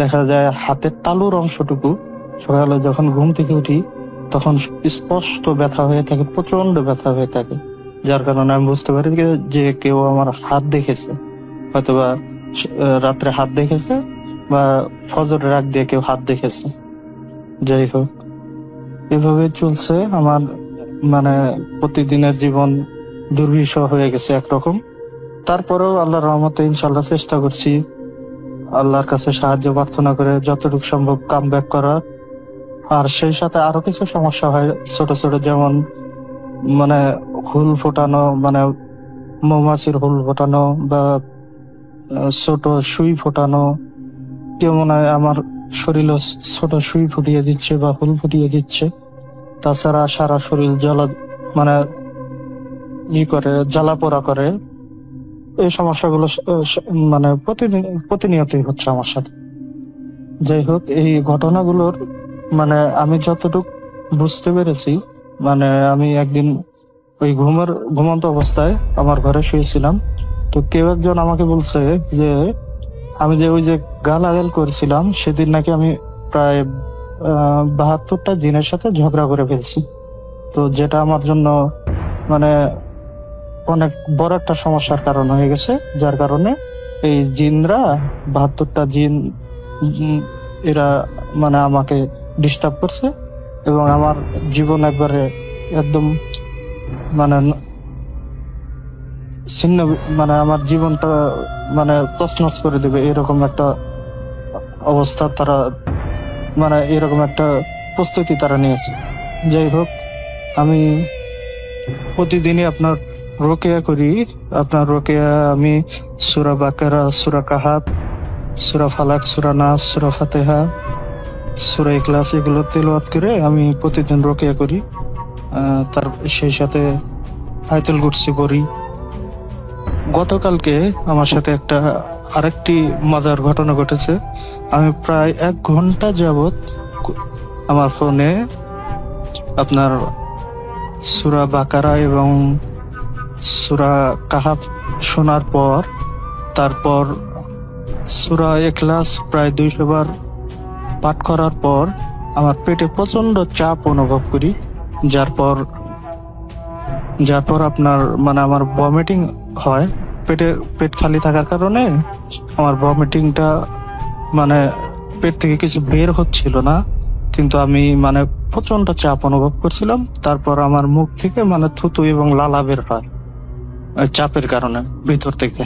দেখা যায় হাতের তালুর অংশটুকু সকালে যখন ঘুম থেকে উঠি তখন স্পষ্ট ব্যথা হয়ে থাকে, প্রচন্ড ব্যথা হয়ে থাকে, যার কারণে আমি বুঝতে পারি যে কেউ আমার হাত দেখেছে, হয়তোবা রাত্রে হাত দেখেছে বা ফজরের আগ দিয়ে কেউ হাত দেখেছে। যাই হোক, এভাবে চলছে আমার মানে প্রতিদিনের জীবন দুর্বিষহ হয়ে গেছে একরকম। তারপরেও আল্লাহর রহমতে ইনশাল্লাহ চেষ্টা করছি আল্লাহর কাছে সাহায্য প্রার্থনা করে যতটুকু সম্ভব কাম ব্যাক করার। আর সেই সাথে আরো কিছু সমস্যা হয় ছোট ছোট, যেমন মানে হুল ফোটানো, মানে মৌমাছির হুল ফোটানো বা ছোট সুই ফোটানো, কেউ মনে হয় আমার শরীরে ছোট সুই ফুটিয়ে দিচ্ছে বা হুল ফুটিয়ে দিচ্ছে। তাছাড়া সারা শরীর মানে জ্বালা পোড়া করে। এই সমস্যাগুলো মানে প্রতিনিয়তই হচ্ছে আমার সাথে। যাই হোক, এই ঘটনাগুলোর আমি যতটুকু বুঝতে পেরেছি, আমি একদিন ওই ঘুমন্ত অবস্থায় আমার ঘরে শুয়েছিলাম। তো কেউ একজন আমাকে বলছে যে আমি যে ওই যে গালাগাল করেছিলাম সেদিন নাকি আমি প্রায় 72টা জিনের সাথে ঝগড়া করে ফেলছি। তো যেটা আমার জন্য অনেক বড় একটা সমস্যার কারণ হয়ে গেছে, যার কারণে এই জিনরা 72টা জিন এরা আমাকে ডিস্টার্ব করছে এবং আমার জীবন একবারে একদম ছিন্ন, আমার জীবনটা তছনছ করে দেবে এরকম একটা অবস্থা তারা এরকম একটা প্রস্তুতি তারা নিয়েছে। যাই হোক, আমি প্রতিদিনই আপনার রোকেয়া করি। আপনার রোকেয়া আমি সূরা বাকারা, সূরা কাহাফ, সূরা ফালাক, সূরা নাস, সূরা ফাতিহা, সূরা ইখলাস এগুলো তেলাওয়াত করে আমি প্রতিদিন রোকেয়া করি। তার সেই সাথে আয়াতুল কুরসি পড়ি। গতকালকে আমার সাথে একটা আরেকটি মজার ঘটনা ঘটেছে। আমি প্রায় 1 ঘন্টা যাবত আমার ফোনে আপনার সূরা বাকারা এবং সূরা কাহাফ শোনার পর তারপর সূরা ইখলাস প্রায় 200 বার পাঠ করার পর আমার পেটে প্রচন্ড চাপ অনুভব করি, যার পর আপনার মানে আমার ভমিটিং হয়। পেট খালি থাকার কারণে আমার ভমিটিংটা মানে পেট থেকে কিছু বের হচ্ছিল না, কিন্তু আমি মানে প্রচন্ড চাপ অনুভব করছিলাম। তারপর আমার মুখ থেকে মানে থুতু এবং লালা বের হয় চাপের কারণে ভিতর থেকে।